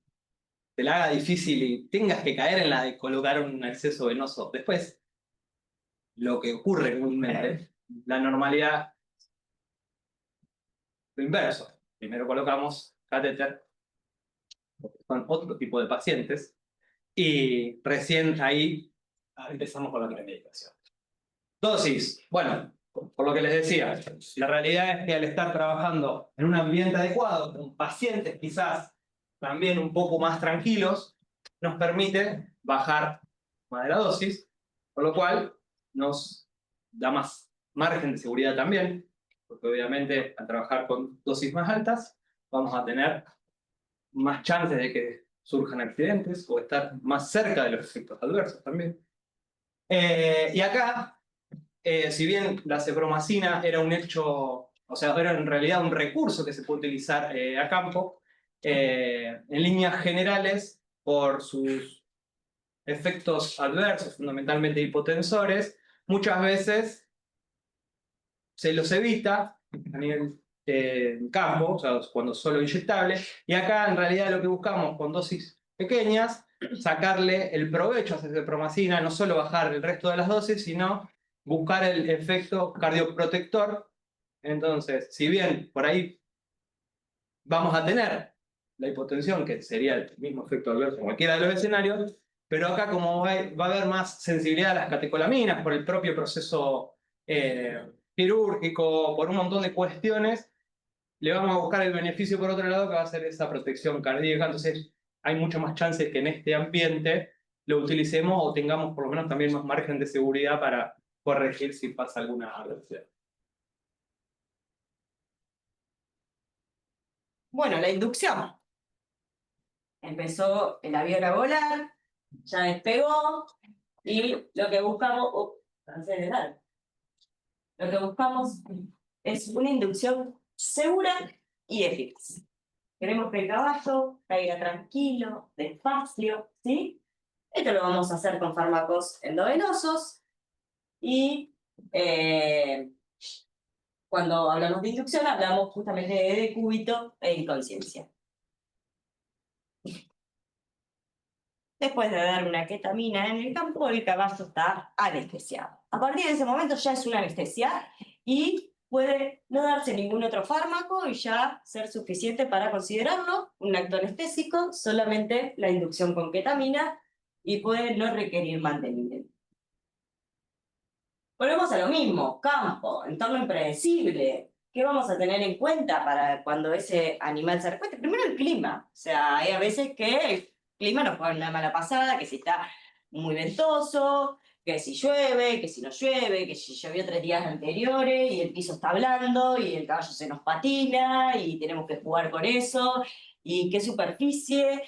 te la haga difícil y tengas que caer en la de colocar un acceso venoso después, lo que ocurre comúnmente, la normalidad, lo inverso. Primero colocamos catéter, porque son otro tipo de pacientes, y recién ahí empezamos con la premedicación. Dosis. Bueno, por lo que les decía, la realidad es que al estar trabajando en un ambiente adecuado, con pacientes quizás también un poco más tranquilos, nos permite bajar más de la dosis, por lo cual nos da más margen de seguridad también, porque obviamente al trabajar con dosis más altas vamos a tener más chances de que surjan accidentes o estar más cerca de los efectos adversos también. Y acá, si bien la cepromacina era un hecho, o sea, era en realidad un recurso que se puede utilizar a campo, en líneas generales, por sus efectos adversos, fundamentalmente hipotensores, muchas veces se los evita a nivel campo, o sea, cuando solo inyectable, y acá en realidad lo que buscamos con dosis pequeñas, sacarle el provecho a esa cepromacina, no solo bajar el resto de las dosis, sino buscar el efecto cardioprotector. Entonces, si bien por ahí vamos a tener la hipotensión, que sería el mismo efecto adverso en cualquiera de los escenarios, pero acá como va a haber más sensibilidad a las catecolaminas por el propio proceso quirúrgico, por un montón de cuestiones, le vamos a buscar el beneficio por otro lado, que va a ser esa protección cardíaca. Entonces hay mucho más chances que en este ambiente lo utilicemos o tengamos por lo menos también más margen de seguridad para corregir si pasa alguna adversidad. Bueno, la inducción. Empezó el avión a volar, ya despegó, y lo que buscamos, lo que buscamos es una inducción segura y eficaz. Queremos que el caballo caiga tranquilo, despacio, ¿sí? Esto lo vamos a hacer con fármacos endovenosos y cuando hablamos de inducción hablamos justamente de decúbito e inconsciencia. Después de dar una ketamina en el campo, el caballo está anestesiado. A partir de ese momento ya es una anestesia y puede no darse ningún otro fármaco y ya ser suficiente para considerarlo un acto anestésico, solamente la inducción con ketamina, y puede no requerir mantenimiento. Volvemos a lo mismo, campo, entorno impredecible. ¿Qué vamos a tener en cuenta para cuando ese animal se recueste? Primero el clima. O sea, hay a veces que el clima nos juega una mala pasada, que si está muy ventoso, que si llueve, que si no llueve, que si llovió 3 días anteriores y el piso está blando y el caballo se nos patina y tenemos que jugar con eso, y qué superficie,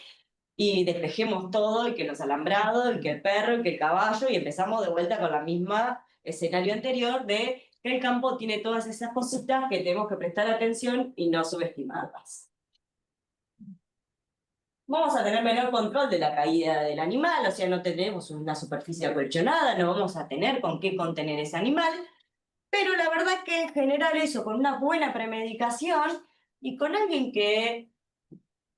y despejemos todo, y que los alambrados, y que el perro, y que el caballo, y empezamos de vuelta con la misma escenario anterior de que el campo tiene todas esas cositas que tenemos que prestar atención y no subestimarlas. Vamos a tener menor control de la caída del animal, o sea, no tenemos una superficie acolchonada, no vamos a tener con qué contener ese animal, pero la verdad es que en general eso, con una buena premedicación y con alguien que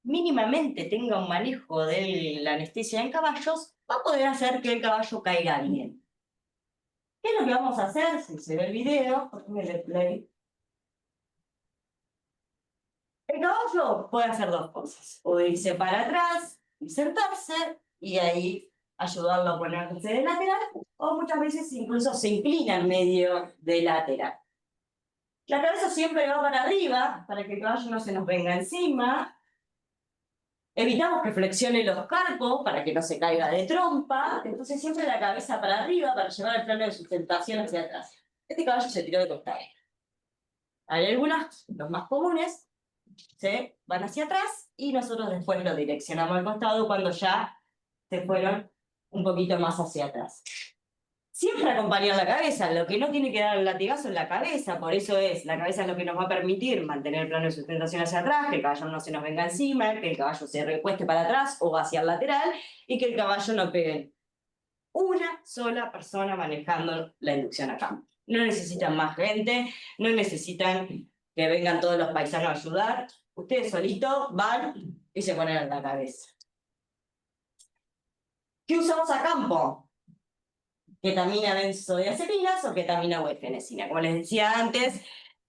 mínimamente tenga un manejo de la anestesia en caballos, va a poder hacer que el caballo caiga bien. ¿Qué es lo que vamos a hacer? Si se ve el video, ponle play. El caballo puede hacer 2 cosas: o irse para atrás y sentarse, y ahí ayudarlo a ponerse de lateral, o muchas veces incluso se inclina en medio de lateral. La cabeza siempre va para arriba, para que el caballo no se nos venga encima. Evitamos que flexione los carpos para que no se caiga de trompa. Entonces siempre la cabeza para arriba para llevar el plano de sustentación hacia atrás. Este caballo se tiró de costado. Hay algunos, los más comunes, se van hacia atrás y nosotros después lo direccionamos al costado cuando ya se fueron un poquito más hacia atrás. Siempre acompañar la cabeza, lo que no tiene que dar el latigazo es la cabeza, por eso la cabeza es lo que nos va a permitir mantener el plano de sustentación hacia atrás, que el caballo no se nos venga encima, que el caballo se recueste para atrás o hacia el lateral, y que el caballo no pegue. Una sola persona manejando la inducción acá. No necesitan más gente, no necesitan que vengan todos los paisanos a ayudar. Ustedes solitos van y se ponen en la cabeza. ¿Qué usamos a campo? Ketamina benzodiazepinas o ketamina o efenesina. Como les decía antes,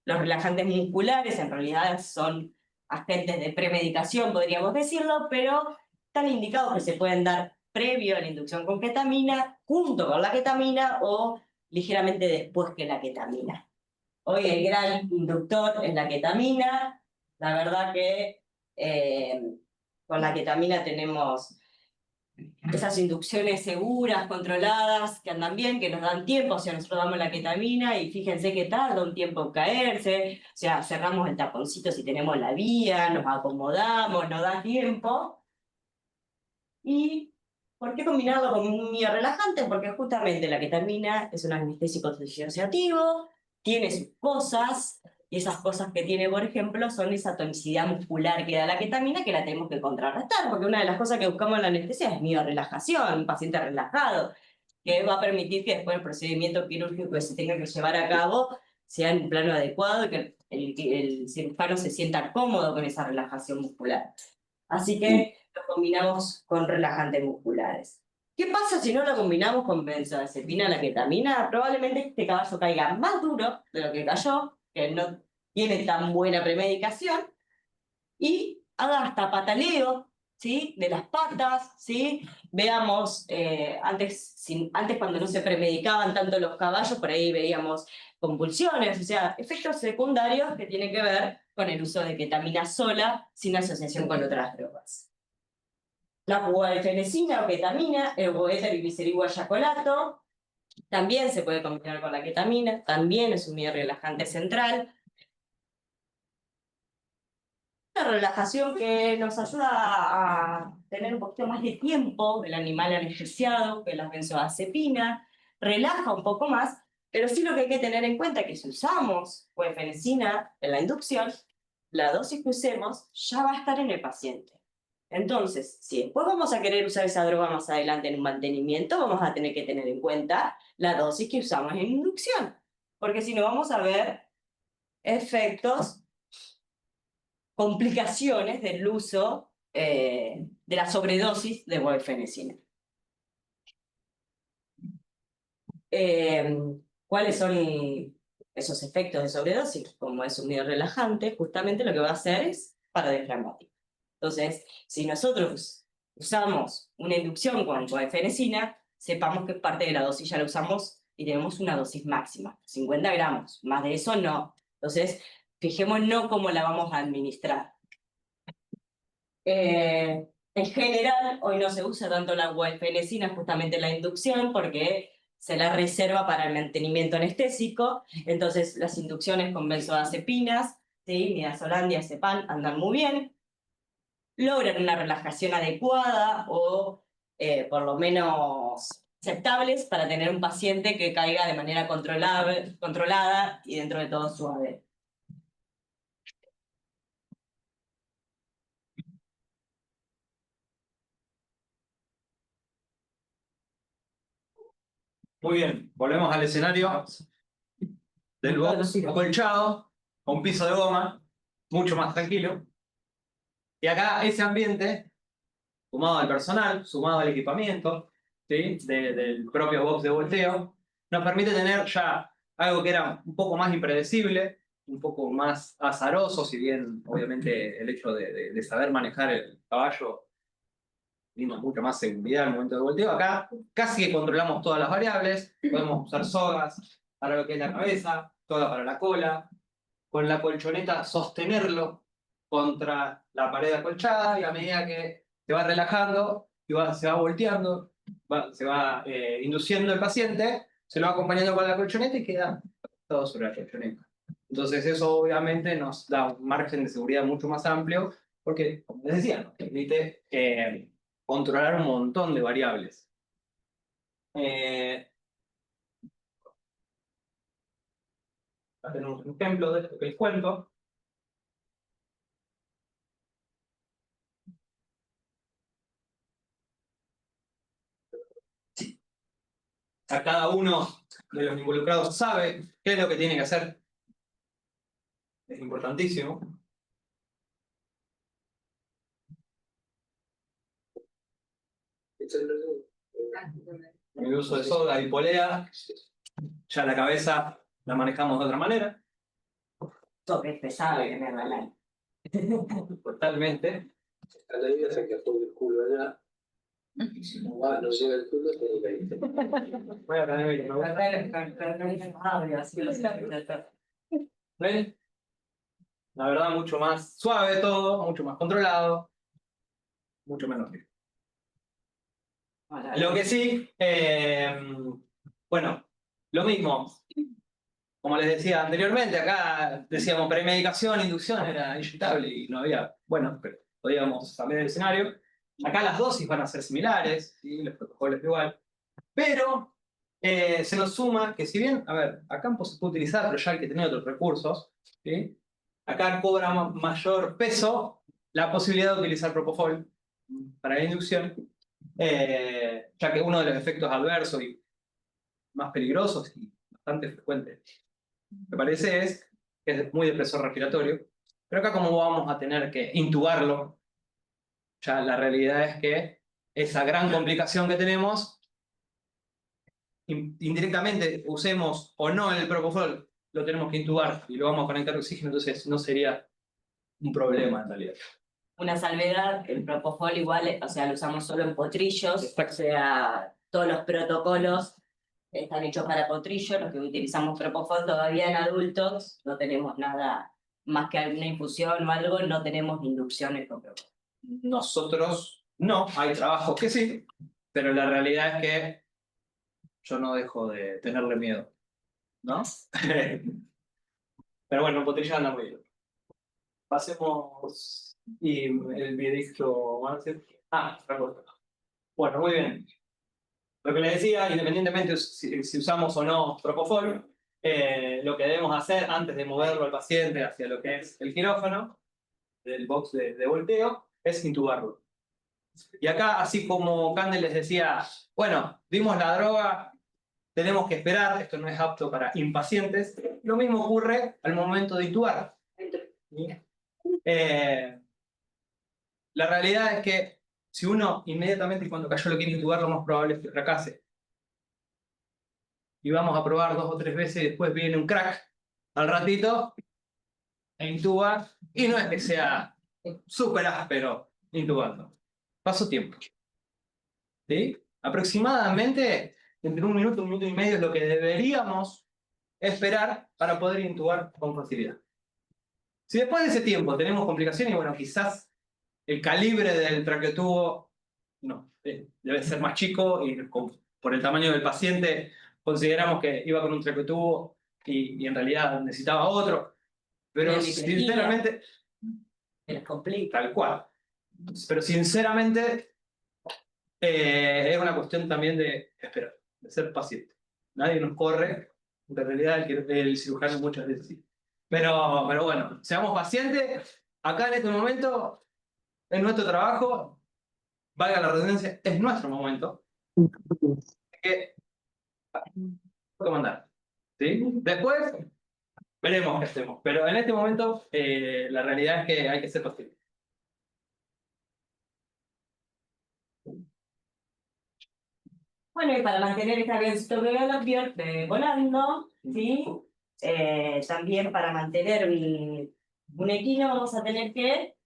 los relajantes musculares en realidad son agentes de premedicación, podríamos decirlo, pero están indicados que se pueden dar previo a la inducción con ketamina, junto con la ketamina o ligeramente después que la ketamina. Hoy el gran inductor es la ketamina. La verdad que con la ketamina tenemos esas inducciones seguras, controladas, que andan bien, que nos dan tiempo. O sea, nosotros damos la ketamina y fíjense que tarda un tiempo en caerse. O sea, cerramos el taponcito si tenemos la vía, nos acomodamos, nos da tiempo. ¿Y por qué combinarlo con un miorelajante? Porque justamente la ketamina es un anestésico disociativo, tiene sus cosas, y esas cosas que tiene, por ejemplo, son esa tonicidad muscular que da la ketamina, que la tenemos que contrarrestar, porque una de las cosas que buscamos en la anestesia es miorelajación, un paciente relajado, que va a permitir que después el procedimiento quirúrgico que se tenga que llevar a cabo sea en un plano adecuado y que el cirujano se sienta cómodo con esa relajación muscular. Así que lo combinamos con relajantes musculares. ¿Qué pasa si no lo combinamos con benzodiazepina, la ketamina? Probablemente este caballo caiga más duro de lo que cayó, que no tiene tan buena premedicación, y haga hasta pataleo, ¿sí? De las patas, ¿sí? Veamos, antes cuando no se premedicaban tanto los caballos, por ahí veíamos convulsiones, o sea, efectos secundarios que tienen que ver con el uso de ketamina sola, sin asociación con otras drogas. La guaifenesina o ketamina, el goetergliceriguayacolato, también se puede combinar con la ketamina, también es un relajante central. Una relajación que nos ayuda a tener un poquito más de tiempo, el animal anestesiado, que las benzodiazepinas, relaja un poco más, pero sí lo que hay que tener en cuenta es que si usamos guaifenesina en la inducción, la dosis que usemos ya va a estar en el paciente. Entonces, si después vamos a querer usar esa droga más adelante en un mantenimiento, vamos a tener que tener en cuenta la dosis que usamos en inducción, porque si no vamos a ver efectos, complicaciones del uso de la sobredosis de guaifenesina. ¿Cuáles son esos efectos de sobredosis? Como es un relajante, justamente lo que va a hacer es paradiafragmático. Entonces, si nosotros usamos una inducción con guaifenesina, sepamos que parte de la dosis ya la usamos y tenemos una dosis máxima, 50 gramos, más de eso no. Entonces, fijémonos cómo la vamos a administrar. En general, hoy no se usa tanto la guaifenesina, justamente la inducción, porque se la reserva para el mantenimiento anestésico. Entonces, las inducciones con benzodiazepinas, ¿sí? Midazolam, diazepam, andan muy bien. Logran una relajación adecuada o por lo menos aceptables para tener un paciente que caiga de manera controlada y dentro de todo suave. Muy bien, volvemos al escenario del box acolchado, con un piso de goma, mucho más tranquilo. Y acá ese ambiente, sumado al personal, sumado al equipamiento, ¿sí? Del propio box de volteo, nos permite tener ya algo que era un poco más impredecible, un poco más azaroso, si bien obviamente el hecho de saber manejar el caballo brinda mucha más seguridad al momento de volteo. Acá casi que controlamos todas las variables, podemos usar sogas para lo que es la cabeza, soga para la cola, con la colchoneta sostenerlo contra la pared acolchada y a medida que se va relajando y se va volteando, se va induciendo el paciente, se lo va acompañando con la colchoneta y queda todo sobre la colchoneta. Entonces eso obviamente nos da un margen de seguridad mucho más amplio porque, como les decía, nos permite controlar un montón de variables. Acá tenemos un ejemplo de esto que les cuento. A cada uno de los involucrados sabe qué es lo que tiene que hacer. Es importantísimo. En el uso de soga y polea, ya la cabeza la manejamos de otra manera. Esto que es pesado y Totalmente. A la idea se quedó el culo allá. Voy a tener que ¿ven? La verdad, mucho más suave todo, mucho más controlado, mucho menos riesgo. Lo que sí, bueno, lo mismo. Como les decía anteriormente, acá decíamos premedicación, inducción, era inyectable y no había, bueno, pero podíamos cambiar el escenario. Acá las dosis van a ser similares, ¿sí? Los protocolos igual. Pero se nos suma que si bien, a ver, a campo se puede utilizar, pero ya hay que tener otros recursos, ¿sí? Acá cobra mayor peso la posibilidad de utilizar Propofol para la inducción, ya que uno de los efectos adversos y más peligrosos y bastante frecuentes, me parece, es que es muy depresor respiratorio. Pero acá como vamos a tener que intubarlo, ya la realidad es que esa gran complicación que tenemos, indirectamente usemos o no el Propofol, lo tenemos que intubar y lo vamos a conectar al oxígeno, entonces no sería un problema en realidad. Una salvedad, el Propofol igual, o sea, lo usamos solo en potrillos, Exacto. o sea, todos los protocolos están hechos para potrillos, los que utilizamos Propofol todavía en adultos, no tenemos nada más que alguna infusión o algo, no tenemos inducciones con Propofol. Nosotros no, hay trabajos que sí, pero la realidad es que yo no dejo de tenerle miedo, ¿no? Pero bueno, botella anda muy bien. Pasemos y el videito, Marcel. Otra cosa. Bueno, muy bien. Lo que les decía, independientemente si usamos o no Propofol, lo que debemos hacer antes de moverlo al paciente hacia lo que es el quirófano, del box de volteo, es intubarlo. Y acá, así como Candel les decía, bueno, dimos la droga, tenemos que esperar, esto no es apto para impacientes, lo mismo ocurre al momento de intubar. La realidad es que si uno inmediatamente cuando cayó lo quiere intubar, lo más probable es que fracase. Y vamos a probar 2 o 3 veces y después viene un crack al ratito e intuba, y no es que sea súper áspero intubando. Paso tiempo. ¿Sí? Aproximadamente entre 1 minuto, 1 minuto y medio es lo que deberíamos esperar para poder intubar con facilidad. Si después de ese tiempo tenemos complicaciones, bueno, quizás el calibre del traqueotubo no, debe ser más chico y por el tamaño del paciente consideramos que iba con un traqueotubo y en realidad necesitaba otro. Pero sinceramente, les complica. tal cual. Pero sinceramente es una cuestión también de esperar, de ser paciente. Nadie nos corre, en realidad el cirujano muchas veces sí. Pero bueno, seamos pacientes. Acá en este momento, en nuestro trabajo, valga la redundancia, es nuestro momento. Que toca mandar. ¿Sí? Después veremos qué hacemos. Pero en este momento, la realidad es que hay que ser paciente. Bueno, y para mantener esta bioelección volando, ¿sí? También para mantener un equino vamos a tener que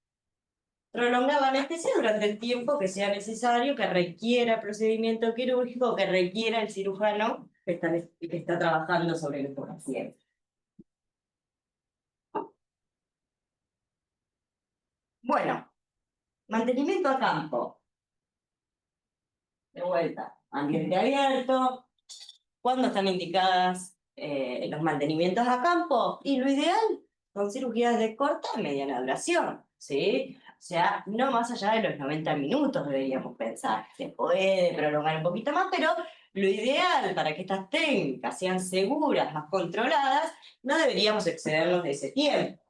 prolongar la anestesia durante el tiempo que sea necesario, que requiera procedimiento quirúrgico, que requiera el cirujano que está trabajando sobre el paciente. Bueno, mantenimiento a campo. De vuelta, ambiente abierto. ¿Cuándo están indicadas los mantenimientos a campo? Y lo ideal son cirugías de corta y mediana duración, ¿sí? O sea, no más allá de los 90 minutos deberíamos pensar. Se puede prolongar un poquito más, pero lo ideal para que estas técnicas sean seguras, más controladas, no deberíamos excedernos de ese tiempo,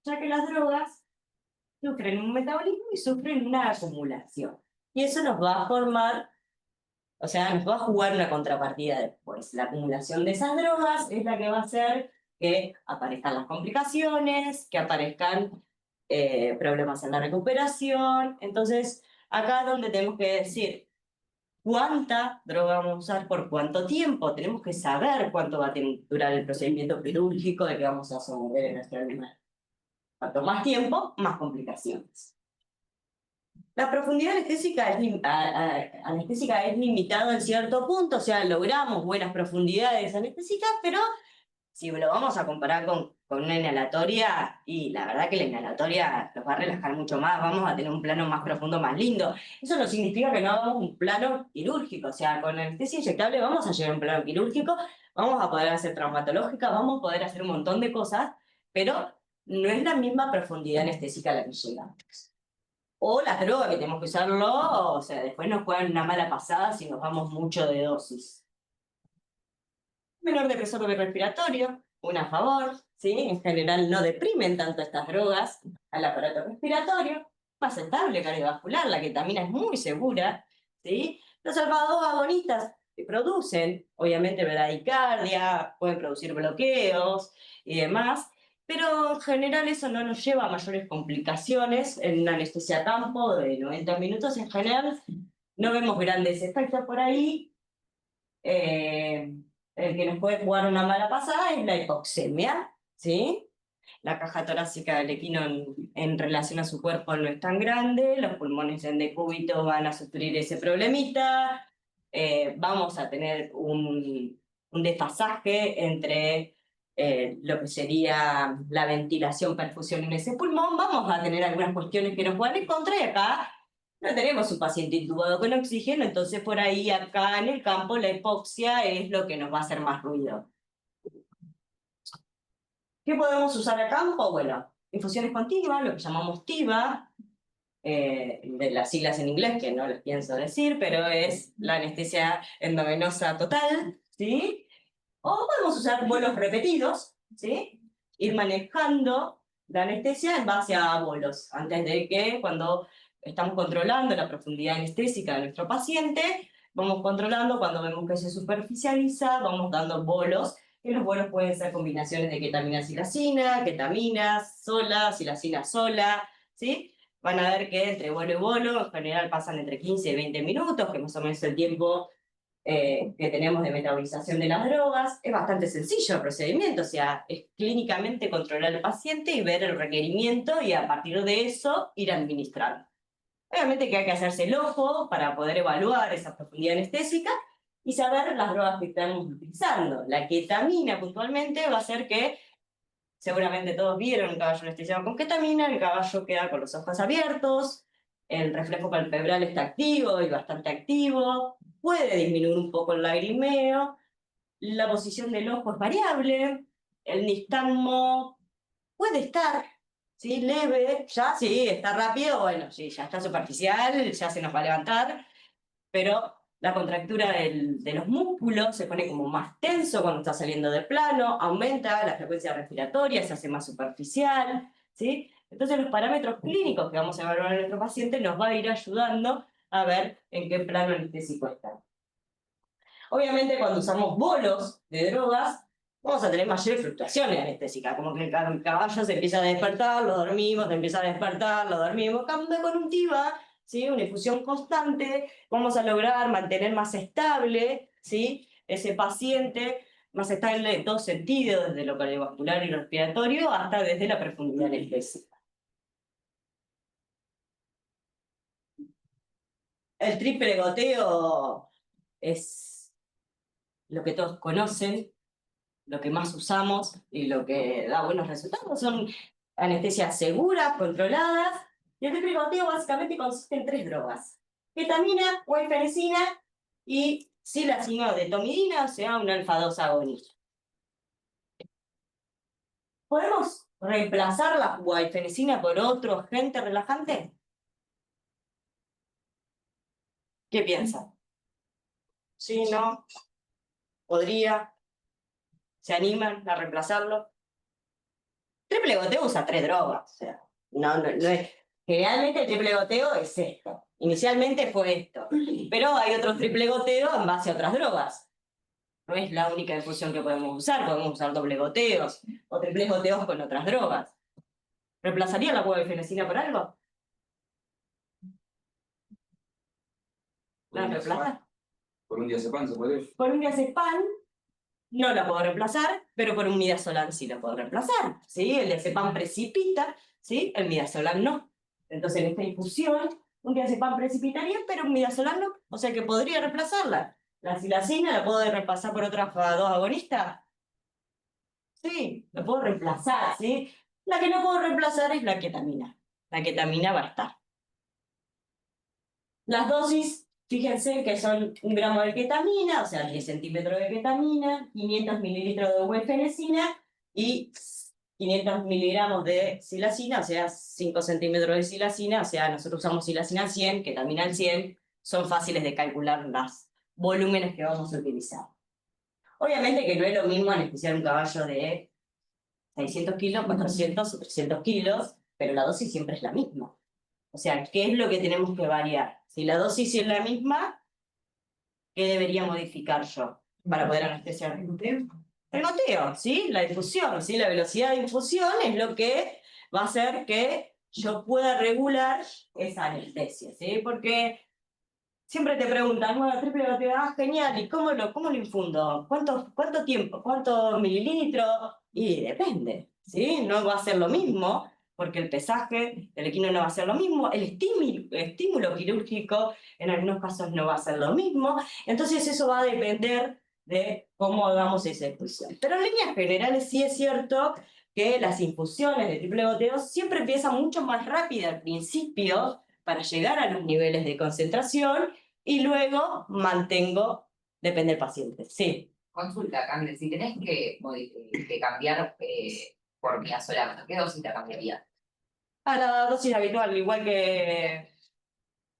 ya que las drogas sufren un metabolismo y sufren una acumulación. Y eso nos va a formar, o sea, nos va a jugar una contrapartida después. La acumulación de esas drogas es la que va a hacer que aparezcan las complicaciones, que aparezcan problemas en la recuperación. Entonces, acá es donde tenemos que decir cuánta droga vamos a usar por cuánto tiempo. Tenemos que saber cuánto va a durar el procedimiento quirúrgico de que vamos a someter en nuestro animal. Cuanto más tiempo, más complicaciones. La profundidad anestésica es limitada en cierto punto, o sea, logramos buenas profundidades anestésicas, pero si lo vamos a comparar con una inhalatoria, y la verdad que la inhalatoria los va a relajar mucho más, vamos a tener un plano más profundo, más lindo. Eso no significa que no hagamos un plano quirúrgico, o sea, con anestesia inyectable vamos a llegar a un plano quirúrgico, vamos a poder hacer traumatológica, vamos a poder hacer un montón de cosas, pero no es la misma profundidad anestésica a la que llegamos. O las drogas que tenemos que usarlo, o sea, después nos juegan una mala pasada si nos vamos mucho de dosis. Menor depresor respiratorio, una a favor, ¿sí? En general no deprimen tanto estas drogas al aparato respiratorio, más estable cardiovascular, la ketamina es muy segura, ¿sí? Los alfa-2 agonistas que producen, obviamente, bradicardia, pueden producir bloqueos y demás, pero en general eso no nos lleva a mayores complicaciones en una anestesia a campo de 90 minutos. En general no vemos grandes efectos por ahí. El que nos puede jugar una mala pasada es la hipoxemia, ¿sí? La caja torácica del equino en relación a su cuerpo no es tan grande, los pulmones en decúbito van a sufrir ese problemita, vamos a tener un desfasaje entre lo que sería la ventilación, perfusión en ese pulmón, vamos a tener algunas cuestiones que nos juegan en contra y acá no tenemos un paciente intubado con oxígeno, entonces por ahí acá en el campo la hipoxia es lo que nos va a hacer más ruido. ¿Qué podemos usar a campo? Bueno, infusiones continuas, lo que llamamos TIVA, de las siglas en inglés que no les pienso decir, pero es la anestesia endovenosa total, ¿sí? O podemos usar bolos repetidos, ¿sí? Ir manejando la anestesia en base a bolos, antes de que cuando estamos controlando la profundidad anestésica de nuestro paciente, vamos controlando cuando vemos que se superficializa, vamos dando bolos, y los bolos pueden ser combinaciones de ketamina silacina, ketamina sola, silacina sola, ¿sí? Van a ver que entre bolo y bolo en general pasan entre 15 y 20 minutos, que más o menos es el tiempo que tenemos de metabolización de las drogas. Es bastante sencillo el procedimiento, o sea, es clínicamente controlar al paciente y ver el requerimiento y a partir de eso ir administrando. Obviamente que hay que hacerse el ojo para poder evaluar esa profundidad anestésica y saber las drogas que estamos utilizando. La ketamina puntualmente va a ser que, seguramente todos vieron un caballo anestesiado con ketamina, el caballo queda con los ojos abiertos, el reflejo palpebral está activo y bastante activo, puede disminuir un poco el lagrimeo, la posición del ojo es variable, el nistagmo puede estar, ¿sí? Leve, ya sí, está rápido, bueno, sí, ya está superficial, ya se nos va a levantar, pero la contractura de los músculos se pone como más tenso cuando está saliendo de plano, aumenta la frecuencia respiratoria, se hace más superficial, ¿sí? Entonces los parámetros clínicos que vamos a evaluar en nuestro paciente nos va a ir ayudando a ver en qué plano anestésico está. Obviamente cuando usamos bolos de drogas, vamos a tener mayores fluctuaciones anestésicas, como que el caballo se empieza a despertar, lo dormimos, se empieza a despertar, lo dormimos. Cambio con un TIVA, ¿sí? Una infusión constante, vamos a lograr mantener más estable, ¿sí? Ese paciente, más estable en todos sentidos, desde lo cardiovascular y respiratorio hasta desde la profundidad anestésica. El triple goteo es lo que todos conocen, lo que más usamos y lo que da buenos resultados. Son anestesias seguras, controladas, y el triple goteo básicamente consiste en 3 drogas: ketamina, guaifenesin y silacina de tomidina, o sea, un alfa-2 agonista. ¿Podemos reemplazar la guaifenesina por otro agente relajante? ¿Qué piensan? ¿Sí, no? ¿Podría? ¿Se animan a reemplazarlo? Triple goteo usa 3 drogas, o sea, no es. Generalmente el triple goteo es esto. Inicialmente fue esto, pero hay otros triple goteo en base a otras drogas. No es la única infusión que podemos usar doble goteos o triple goteos con otras drogas. ¿Reemplazaría la guaifenesina por algo? ¿La reemplaza? Por un diazepam se puede. Por un diazepam no la puedo reemplazar, pero por un midazolam sí la puedo reemplazar, ¿sí? El diazepam precipita, ¿sí? El midazolam no. Entonces en esta infusión un diazepam precipitaría, pero un midazolam no, o sea que podría reemplazarla. La silacina la puedo reemplazar por otras dos agonistas. Sí, lo puedo reemplazar, ¿sí? La que no puedo reemplazar es la ketamina. La ketamina va a estar. Las dosis, fíjense que son 1 gramo de ketamina, o sea, 10 centímetros de ketamina, 500 mililitros de guaifenesina y 500 miligramos de silacina, o sea, 5 centímetros de silacina, o sea, nosotros usamos silacina al 100, ketamina al 100, son fáciles de calcular los volúmenes que vamos a utilizar. Obviamente que no es lo mismo anestesiar un caballo de 600 kilos, 400 o 300 kilos, pero la dosis siempre es la misma. O sea, ¿qué es lo que tenemos que variar? Si la dosis es la misma, ¿qué debería modificar yo para poder anestesiar? El goteo, ¿sí? La difusión, ¿sí? La velocidad de infusión es lo que va a hacer que yo pueda regular esa anestesia, ¿sí? Porque siempre te preguntan, bueno, triple goteo, genial, ¿y cómo lo infundo? ¿Cuánto tiempo? ¿Cuántos mililitros? Y depende, ¿sí? No va a ser lo mismo, porque el pesaje del equino no va a ser lo mismo, el estímulo quirúrgico en algunos casos no va a ser lo mismo, entonces eso va a depender de cómo hagamos esa infusión. Pero en líneas generales sí es cierto que las infusiones de triple goteo siempre empiezan mucho más rápido al principio para llegar a los niveles de concentración y luego mantengo, depende del paciente. Sí. Consulta, Cande, si tenés que cambiar por midazolam, ¿qué dosis la cambiaría? A la dosis habitual, igual que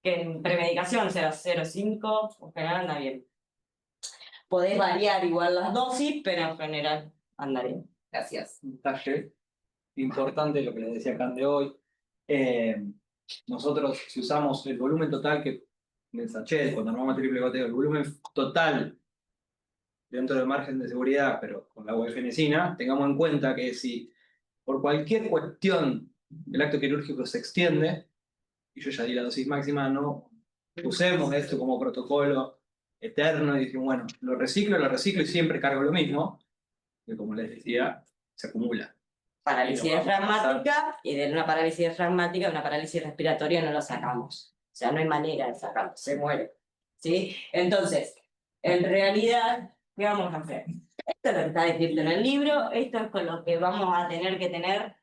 en premedicación, 0,05, en general anda bien. Podés variar igual las dosis, pero en general anda bien. Gracias. Un detalle importante, lo que les decía Cande hoy. Nosotros, si usamos el volumen total que en el sachet, cuando armamos triple goteo, el volumen total dentro del margen de seguridad, pero con la guaifenesina, tengamos en cuenta que si por cualquier cuestión el acto quirúrgico se extiende, y yo ya di la dosis máxima, no usemos esto como protocolo eterno y dijimos, bueno, lo reciclo y siempre cargo lo mismo, que como les decía, se acumula. Parálisis diafragmática, y de una parálisis diafragmática a una parálisis respiratoria no lo sacamos. O sea, no hay manera de sacarlo, se muere. ¿Sí? Entonces, en realidad, ¿qué vamos a hacer? Esto es lo que está escrito en el libro, esto es con lo que vamos a tener que tener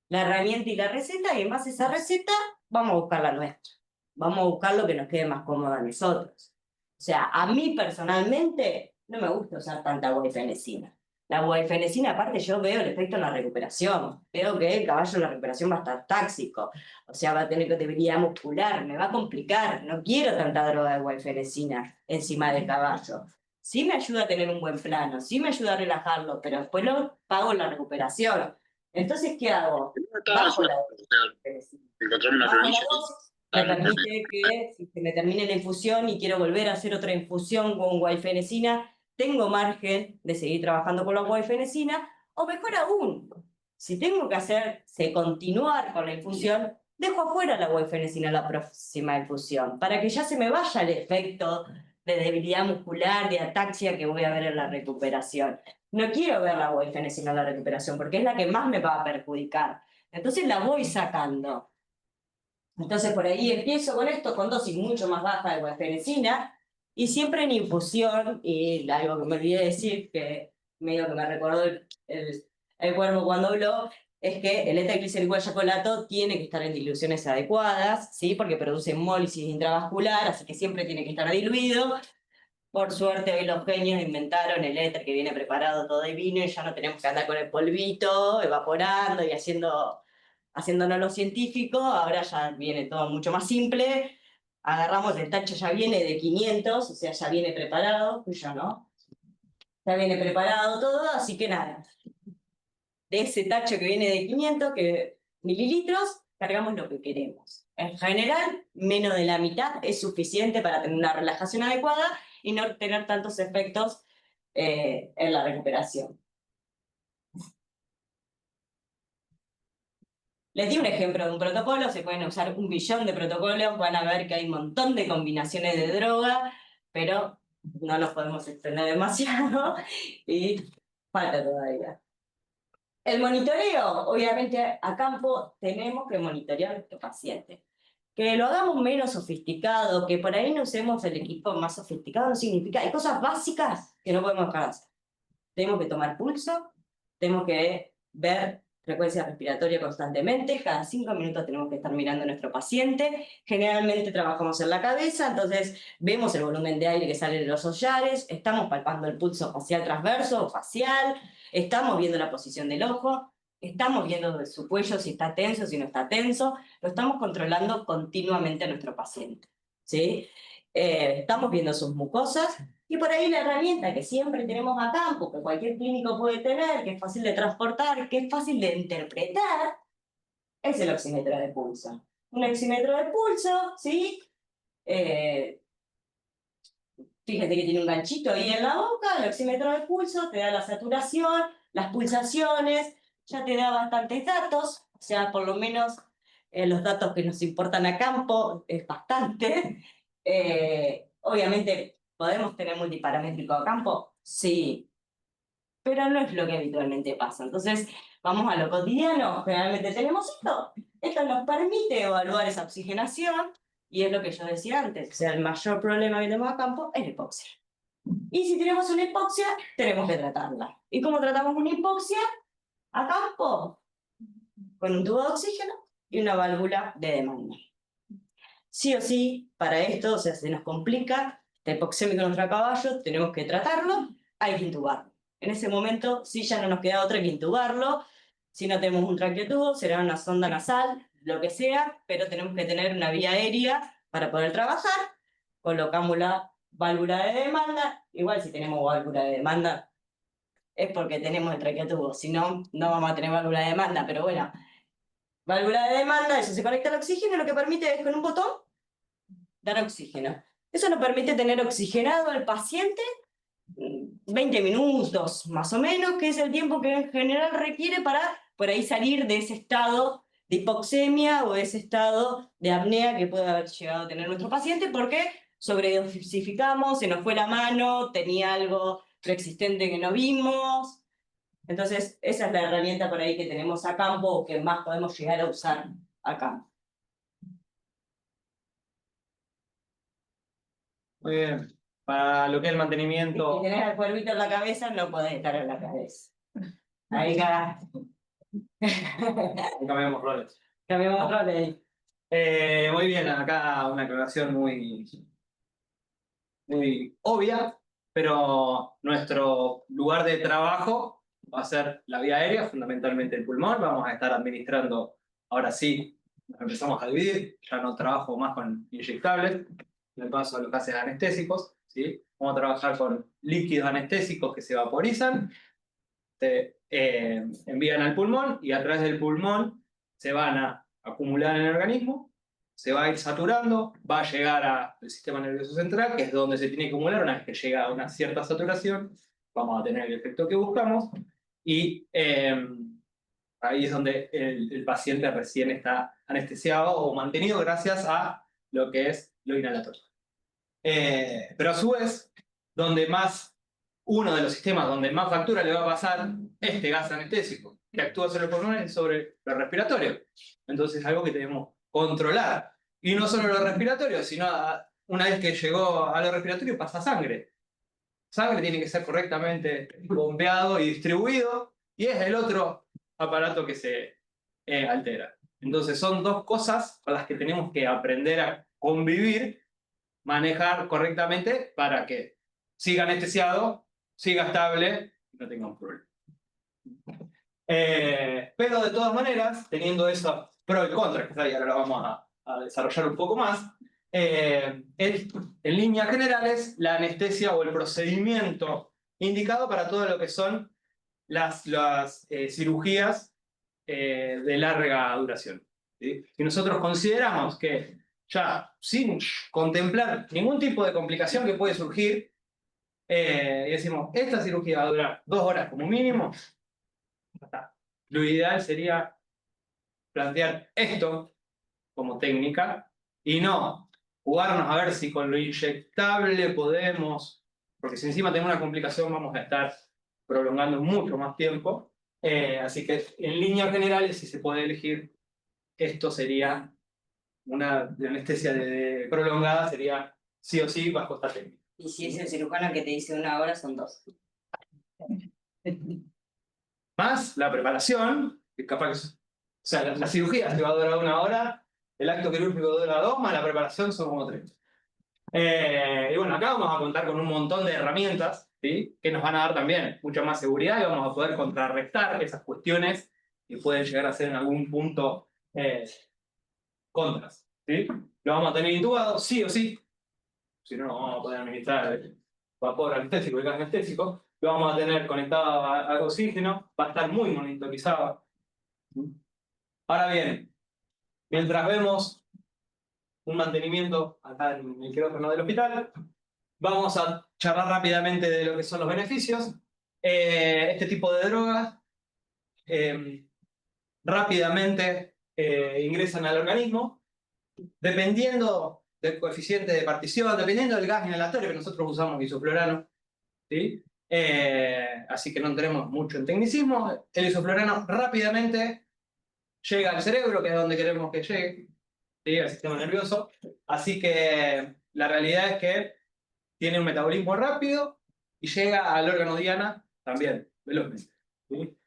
la herramienta y la receta, y en base a esa receta vamos a buscar la nuestra. Vamos a buscar lo que nos quede más cómodo a nosotros. O sea, a mí personalmente no me gusta usar tanta guaifenesina. La guaifenesina, aparte, yo veo el efecto en la recuperación. Veo que el caballo en la recuperación va a estar táxico. O sea, va a tener debilidad muscular, me va a complicar. No quiero tanta droga de guaifenesina encima del caballo. Sí me ayuda a tener un buen plano, sí me ayuda a relajarlo, pero después lo pago en la recuperación. Entonces, ¿qué hago? Bajo la dosis. Bajo la dosis, me permite que si se me termine la infusión y quiero volver a hacer otra infusión con guaifenesina, tengo margen de seguir trabajando con la guaifenesina, o mejor aún, si tengo que continuar con la infusión, dejo afuera la guaifenesina la próxima infusión, para que ya se me vaya el efecto de debilidad muscular, de ataxia que voy a ver en la recuperación. No quiero ver la guaifenesina en la recuperación, porque es la que más me va a perjudicar. Entonces la voy sacando. Entonces por ahí empiezo con esto, con dosis mucho más baja de guaifenesina, y siempre en infusión, y algo que me olvidé de decir, que medio que me recordó el cuervo cuando habló, es que el eta-glicérrico yacolato tiene que estar en diluciones adecuadas, ¿sí? Porque produce hemólisis intravascular, así que siempre tiene que estar diluido. Por suerte hoy los genios inventaron el éter que viene preparado todo divino y ya no tenemos que andar con el polvito, evaporando y haciéndonos los científicos. Ahora ya viene todo mucho más simple. Agarramos el tacho, ya viene de 500, o sea, ya viene preparado, ya no. Ya viene preparado todo, así que nada. De ese tacho que viene de 500 mililitros, cargamos lo que queremos. En general, menos de la mitad es suficiente para tener una relajación adecuada y no tener tantos efectos en la recuperación. Les di un ejemplo de un protocolo, se pueden usar 1 billón de protocolos, van a ver que hay un montón de combinaciones de droga, pero no nos podemos extender demasiado y falta todavía. El monitoreo, obviamente a campo tenemos que monitorear a nuestro paciente. Que lo hagamos menos sofisticado, que por ahí no usemos el equipo más sofisticado, no significa, hay cosas básicas que no podemos dejar de hacer. Tenemos que tomar pulso, tenemos que ver frecuencia respiratoria constantemente, cada 5 minutos tenemos que estar mirando a nuestro paciente, generalmente trabajamos en la cabeza, entonces vemos el volumen de aire que sale de los hollares, estamos palpando el pulso facial transverso o facial, estamos viendo la posición del ojo, estamos viendo su cuello si está tenso, si no está tenso, lo estamos controlando continuamente a nuestro paciente, ¿sí? Estamos viendo sus mucosas, y por ahí la herramienta que siempre tenemos a campo, que cualquier clínico puede tener, que es fácil de transportar, que es fácil de interpretar, es el oxímetro de pulso. Un oxímetro de pulso, ¿sí? Fíjate que tiene un ganchito ahí en la boca, el oxímetro de pulso te da la saturación, las pulsaciones, ya te da bastantes datos, o sea, por lo menos los datos que nos importan a campo es bastante. Obviamente, ¿podemos tener multiparamétrico a campo? Sí, pero no es lo que habitualmente pasa. Entonces, vamos a lo cotidiano, generalmente tenemos esto. Esto nos permite evaluar esa oxigenación, y es lo que yo decía antes, o sea, el mayor problema que tenemos a campo es la hipoxia. Y si tenemos una hipoxia, tenemos que tratarla. ¿Y cómo tratamos una hipoxia? A campo, con un tubo de oxígeno y una válvula de demanda. Sí o sí, para esto, o sea, se nos complica, está hipoxémico nuestro caballo, tenemos que tratarlo, hay que intubarlo. En ese momento, sí, ya no nos queda otra que intubarlo. Si no tenemos un traqueotubo, será una sonda nasal, lo que sea, pero tenemos que tener una vía aérea para poder trabajar. Colocamos la válvula de demanda. Igual si tenemos válvula de demanda, es porque tenemos el traqueotubo. Si no, no vamos a tener válvula de demanda, pero bueno. Válvula de demanda, eso se conecta al oxígeno, lo que permite es con un botón dar oxígeno. Eso nos permite tener oxigenado al paciente 20 minutos más o menos, que es el tiempo que en general requiere para por ahí salir de ese estado de hipoxemia o de ese estado de apnea que puede haber llegado a tener nuestro paciente, porque sobredosificamos, se nos fue la mano, tenía algo preexistente que no vimos. Entonces, esa es la herramienta por ahí que tenemos a campo o que más podemos llegar a usar a campo. Muy bien. Para lo que es el Si mantenimiento, tenés al cuervito en la cabeza, no podés estar en la cabeza. Ahí cagaste. cambiamos roles. Cambiamos roles. Muy bien, acá una aclaración muy obvia, pero nuestro lugar de trabajo va a ser la vía aérea, fundamentalmente el pulmón. Vamos a estar administrando, ahora sí, nos empezamos a dividir, ya no trabajo más con inyectables, me paso a los gases anestésicos, ¿sí? Vamos a trabajar con líquidos anestésicos que se vaporizan, se envían al pulmón y a través del pulmón se van a acumular en el organismo, se va a ir saturando, va a llegar al sistema nervioso central, que es donde se tiene que acumular. Una vez que llega a una cierta saturación, vamos a tener el efecto que buscamos, y ahí es donde el paciente recién está anestesiado o mantenido gracias a lo que es lo inhalatorio. Pero a su vez, uno de los sistemas donde más factura le va a pasar este gas anestésico, que actúa sobre los pulmones y sobre lo respiratorio. Entonces es algo que debemos controlar. Y no solo lo respiratorio, sino una vez que llegó a lo respiratorio pasa a sangre. Sangre tiene que ser correctamente bombeado y distribuido, y es el otro aparato que se altera. Entonces son dos cosas con las que tenemos que aprender a convivir, manejar correctamente para que siga anestesiado, siga estable y no tenga un problema. Pero de todas maneras, teniendo eso pro y contra, que ahora lo vamos a desarrollar un poco más, en líneas generales, la anestesia o el procedimiento indicado para todo lo que son las cirugías de larga duración, ¿sí? Y nosotros consideramos que ya sin contemplar ningún tipo de complicación que puede surgir, y decimos, esta cirugía va a durar 2 horas como mínimo, ya está. Lo ideal sería plantear esto como técnica y no jugarnos a ver si con lo inyectable podemos, porque si encima tenemos una complicación vamos a estar prolongando mucho más tiempo. Así que en líneas generales, si se puede elegir, esto sería una anestesia prolongada sería sí o sí bajo esta técnica. Y si es el cirujano que te dice 1 hora, son 2. Más la preparación, que capaz que... O sea, la cirugía te va a durar 1 hora, el acto quirúrgico dura 2, más la preparación son como 3. Y bueno, acá vamos a contar con un montón de herramientas, ¿sí? Que nos van a dar también mucha más seguridad y vamos a poder contrarrestar esas cuestiones que pueden llegar a ser en algún punto contras, ¿sí? Lo vamos a tener intubado, sí o sí, si no, no vamos a poder administrar el vapor anestésico y gas anestésico. Lo vamos a tener conectado al oxígeno, va a estar muy monitorizado. Ahora bien, mientras vemos un mantenimiento acá en el quirófano del hospital, vamos a charlar rápidamente de lo que son los beneficios. Este tipo de drogas rápidamente ingresan al organismo, dependiendo del coeficiente de partición, dependiendo del gas inhalatorio que nosotros usamos, isoflurano, ¿sí? Así que no tenemos mucho en tecnicismo. El isoflurano rápidamente llega al cerebro, que es donde queremos que llegue, ¿sí? Al sistema nervioso. Así que la realidad es que tiene un metabolismo rápido y llega al órgano diana también, velozmente, ¿sí?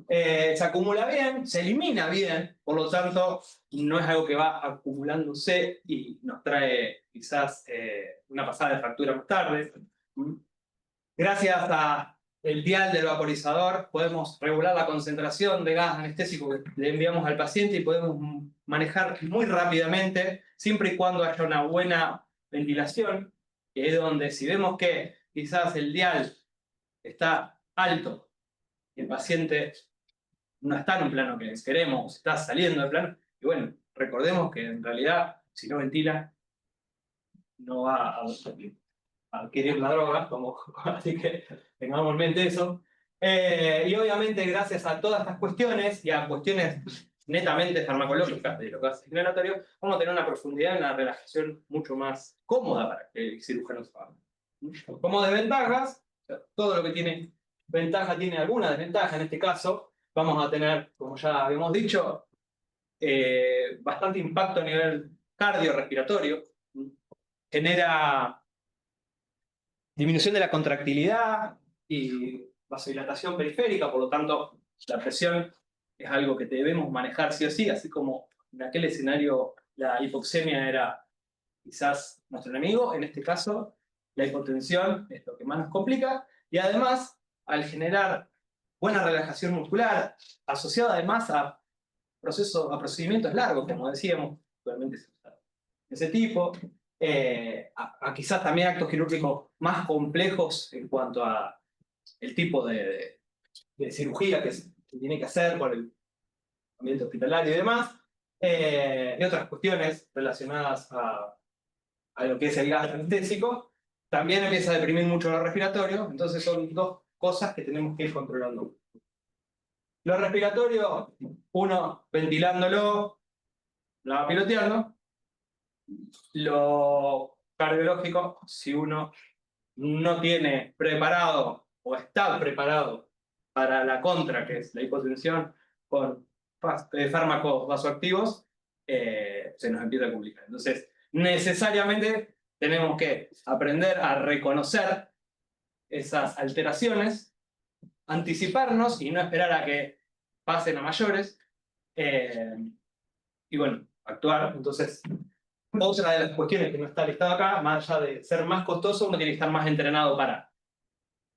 Se acumula bien, se elimina bien, por lo tanto, no es algo que va acumulándose y nos trae quizás una pasada de factura más tarde. Gracias al dial del vaporizador podemos regular la concentración de gas anestésico que le enviamos al paciente y podemos manejar muy rápidamente, siempre y cuando haya una buena ventilación, que es donde si vemos que quizás el dial está alto y el paciente no está en un plano que queremos, está saliendo del plano, y bueno, recordemos que en realidad si no ventila no va a adquirir la droga, así que tengamos en mente eso. Y obviamente gracias a todas estas cuestiones y a cuestiones netamente farmacológicas de los gases inhalatorios, vamos a tener una profundidad en la relajación mucho más cómoda para que el cirujano se haga. Como desventajas, todo lo que tiene ventaja tiene alguna desventaja. En este caso vamos a tener, como ya habíamos dicho, bastante impacto a nivel cardiorrespiratorio. Genera disminución de la contractilidad y vasodilatación periférica, por lo tanto, la presión es algo que debemos manejar sí o sí, así como en aquel escenario la hipoxemia era quizás nuestro enemigo, en este caso la hipotensión es lo que más nos complica, y además, al generar buena relajación muscular, asociada además a procedimientos largos, como decíamos, actualmente se usa ese tipo, a quizás también actos quirúrgicos más complejos en cuanto a el tipo de cirugía que se tiene que hacer por el ambiente hospitalario y demás, y otras cuestiones relacionadas a lo que es el gas anestésico, también empieza a deprimir mucho lo respiratorio, entonces son dos cosas que tenemos que ir controlando. Lo respiratorio, uno ventilándolo, lo va piloteando. Lo cardiológico, si uno no tiene preparado o está preparado para la contra, que es la hipotensión, con fármacos vasoactivos, se nos empieza a complicar. Entonces, necesariamente tenemos que aprender a reconocer esas alteraciones, anticiparnos y no esperar a que pasen a mayores, y bueno, actuar. Entonces, otra de las cuestiones que no está listado acá, más allá de ser más costoso, uno tiene que estar más entrenado para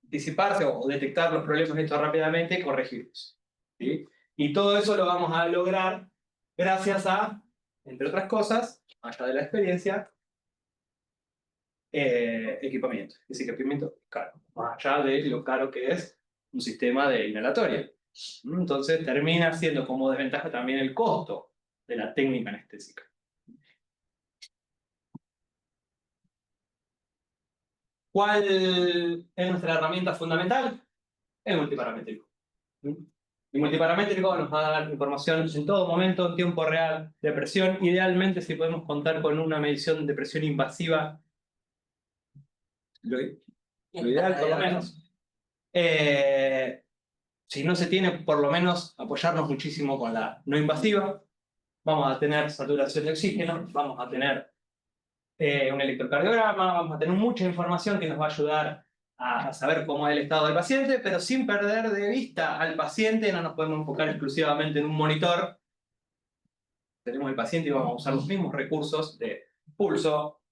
anticiparse o detectar los problemas estos rápidamente y corregirlos, ¿sí? Y todo eso lo vamos a lograr gracias a, entre otras cosas, allá de la experiencia, equipamiento. Es decir, equipamiento caro, más allá de lo caro que es un sistema de inhalatoria. Entonces termina siendo como desventaja también el costo de la técnica anestésica. ¿Cuál es nuestra herramienta fundamental? El multiparamétrico. El multiparamétrico nos va a dar información en todo momento, en tiempo real, de presión. Idealmente, si podemos contar con una medición de presión invasiva, lo ideal por lo menos. Si no se tiene, por lo menos apoyarnos muchísimo con la no invasiva. vamos a tener saturación de oxígeno, vamos a tener un electrocardiograma, vamos a tener mucha información que nos va a ayudar a saber cómo es el estado del paciente, pero sin perder de vista al paciente. No nos podemos enfocar exclusivamente en un monitor. Tenemos el paciente y vamos a usar los mismos recursos de pulso,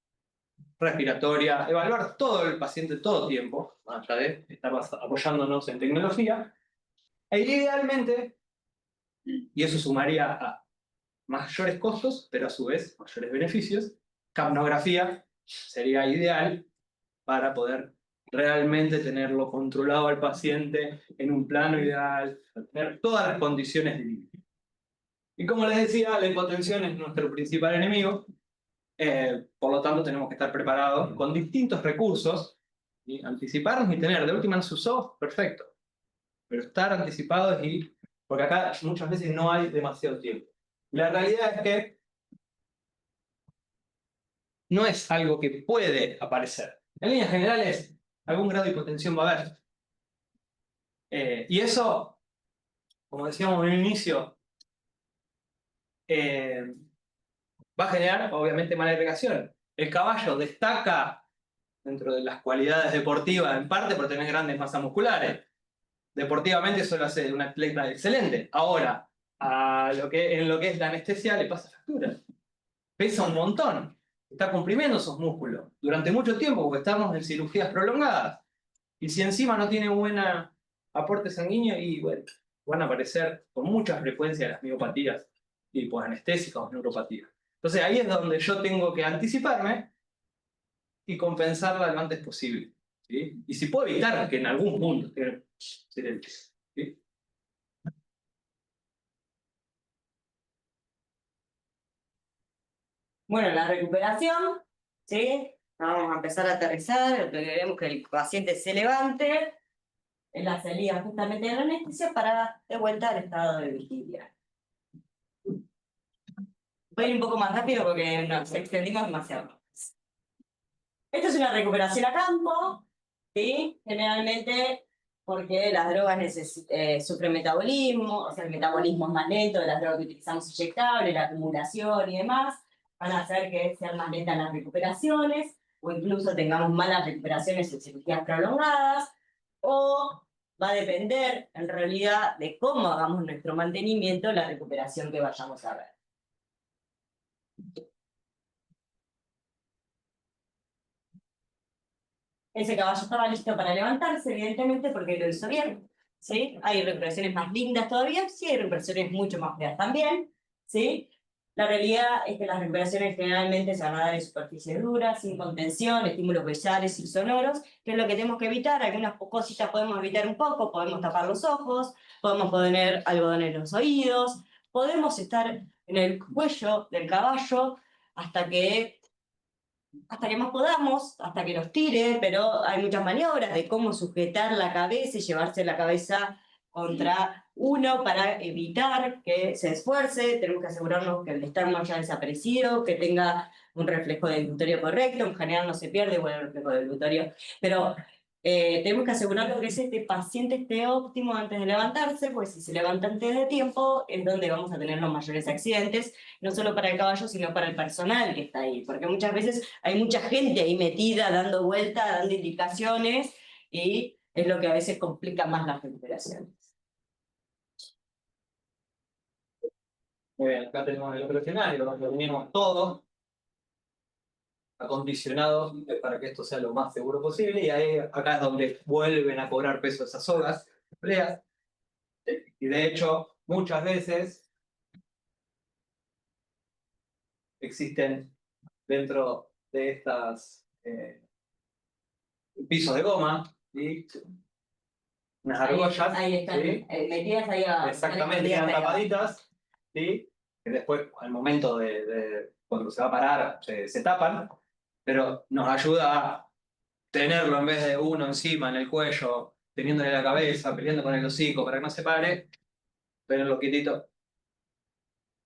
respiratoria, evaluar todo el paciente todo el tiempo, más allá de estar apoyándonos en tecnología. E idealmente, y eso sumaría a mayores costos, pero a su vez mayores beneficios, capnografía sería ideal para poder realmente tenerlo controlado al paciente en un plano ideal, tener todas las condiciones de vida. Y como les decía, la hipotensión es nuestro principal enemigo, por lo tanto tenemos que estar preparados con distintos recursos, y anticiparnos y tener de última en sus ojos, perfecto, pero estar anticipados porque acá muchas veces no hay demasiado tiempo. La realidad es que no es algo que puede aparecer. En líneas generales, algún grado de hipotensión va a haber. Y eso, como decíamos en el inicio, va a generar obviamente mala irrigación. El caballo destaca dentro de las cualidades deportivas, en parte por tener grandes masas musculares. Deportivamente eso lo hace de un atleta excelente. Ahora, en lo que es la anestesia le pasa factura. Pesa un montón. Está comprimiendo esos músculos durante mucho tiempo porque estamos en cirugías prolongadas. Y si encima no tiene buen aporte sanguíneo, y bueno, van a aparecer con mucha frecuencia las miopatías tipo anestésicas o neuropatías. Entonces ahí es donde yo tengo que anticiparme y compensarla lo antes posible. ¿Sí? Y si puedo evitar que en algún punto sería el ¿sí? Bueno, la recuperación, ¿sí? Vamos a empezar a aterrizar, queremos que el paciente se levante, en la salida justamente de la anestesia para de vuelta al estado de vigilia. Voy a ir un poco más rápido porque nos extendimos demasiado. Esto es una recuperación a campo, ¿sí? Generalmente porque las drogas sufren metabolismo, o sea, el metabolismo es más lento de las drogas que utilizamos inyectables, la acumulación y demás, van a hacer que sean más lentas las recuperaciones, o incluso tengamos malas recuperaciones en cirugías prolongadas, o va a depender, en realidad, de cómo hagamos nuestro mantenimiento, la recuperación que vayamos a ver. Ese caballo estaba listo para levantarse, evidentemente, porque lo hizo bien, ¿sí? Hay recuperaciones más lindas todavía, sí, hay recuperaciones mucho más feas también, ¿sí? La realidad es que las recuperaciones generalmente se van a dar en superficies duras, sin contención, estímulos visuales y sonoros, que es lo que tenemos que evitar. Algunas cositas podemos evitar un poco, podemos tapar los ojos, podemos poner algodón en los oídos, podemos estar en el cuello del caballo hasta que más podamos, hasta que nos tire, pero hay muchas maniobras de cómo sujetar la cabeza y llevarse la cabeza contra uno para evitar que se esfuerce. Tenemos que asegurarnos que el esternón haya desaparecido, que tenga un reflejo del glutorio correcto. En general no se pierde el reflejo del glutorio, pero tenemos que asegurarnos que este paciente esté óptimo antes de levantarse, porque si se levanta antes de tiempo es donde vamos a tener los mayores accidentes, no solo para el caballo, sino para el personal que está ahí, porque muchas veces hay mucha gente ahí metida, dando vueltas, dando indicaciones, y es lo que a veces complica más las recuperaciones. Muy bien, acá tenemos el operacional, donde tenemos todo acondicionado para que esto sea lo más seguro posible, y ahí, acá es donde vuelven a cobrar peso esas sogas empleadas. Y de hecho, muchas veces existen dentro de estas pisos de goma, ¿sí? Unas argollas, Ahí están, ¿sí? metidas ahí abajo. Exactamente, quedan tapaditas, ¿sí? Que después, al momento cuando se va a parar, se tapan, pero nos ayuda a tenerlo en vez de uno encima, en el cuello, teniéndole la cabeza, peleando con el hocico para que no se pare, tenerlo quietito,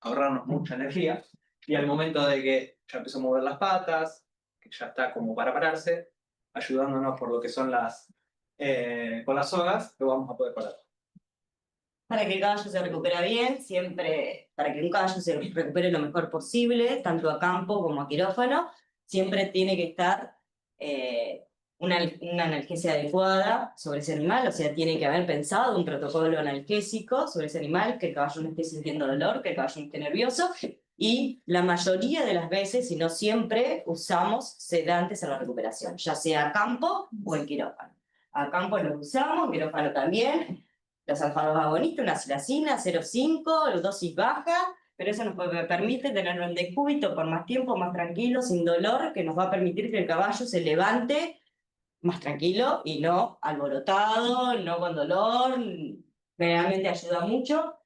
ahorrarnos mucha energía, y al momento de que ya empezó a mover las patas, que ya está como para pararse, ayudándonos por lo que son con las sogas, lo vamos a poder parar. Para que el caballo se recupere bien, siempre, para que un caballo se recupere lo mejor posible, tanto a campo como a quirófano, siempre tiene que estar una analgesia adecuada sobre ese animal, o sea, tiene que haber pensado un protocolo analgésico sobre ese animal, que el caballo no esté sintiendo dolor, que el caballo no esté nervioso, y la mayoría de las veces, si no siempre, usamos sedantes en la recuperación, ya sea a campo o en quirófano. A campo lo usamos, en quirófano también. Los alfa-2 una silacina 0,5, dosis baja, pero eso nos permite tener un decúbito por más tiempo, más tranquilo, sin dolor, que nos va a permitir que el caballo se levante más tranquilo y no alborotado, no con dolor. Realmente ayuda mucho.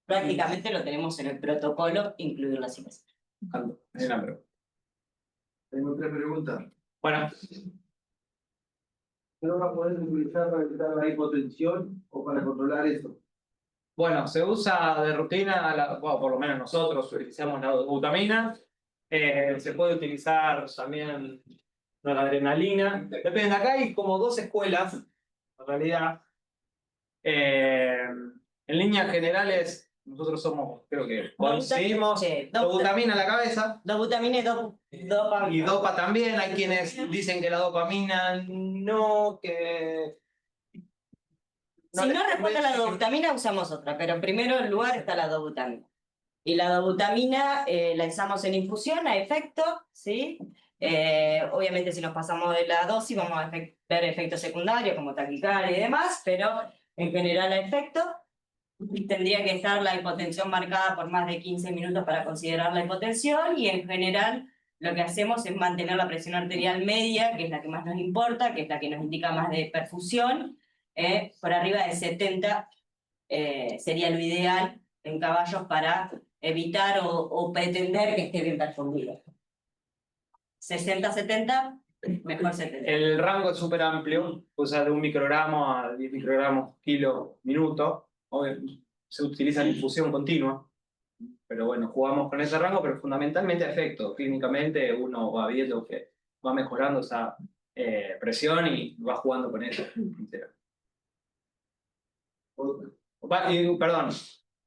Prácticamente lo tenemos en el protocolo, incluir la silacina. Tengo 3 preguntas. Bueno, ¿No va a poder utilizar para evitar la hipotensión o para controlar eso? bueno, se usa de rutina, bueno, por lo menos nosotros utilizamos la dobutamina. Se puede utilizar también la adrenalina. Depende, acá hay como 2 escuelas, en realidad. En líneas generales, nosotros somos, creo que coincidimos, dobutamina a la cabeza. Dobutamina y dopa. Y dopa también, hay quienes dicen que la dopamina no, que... Si no responde a la dobutamina, usamos otra, pero en primer lugar está la dobutamina. Y la dobutamina la usamos en infusión a efecto, ¿sí? Obviamente si nos pasamos de la dosis vamos a ver efectos secundarios como taquicardia y demás, pero en general a efecto. Tendría que estar la hipotensión marcada por más de 15 minutos para considerar la hipotensión, y en general lo que hacemos es mantener la presión arterial media, que es la que más nos importa, que es la que nos indica más de perfusión. Por arriba de 70 sería lo ideal en caballos para evitar o pretender que esté bien perfundido. 60-70, mejor 70. El rango es súper amplio, o sea, de 1 microgramo a 10 microgramos kilo minuto. Se utiliza en infusión continua, pero bueno, jugamos con ese rango, pero fundamentalmente a efecto. Clínicamente uno va viendo que va mejorando esa presión y va jugando con eso. Perdón,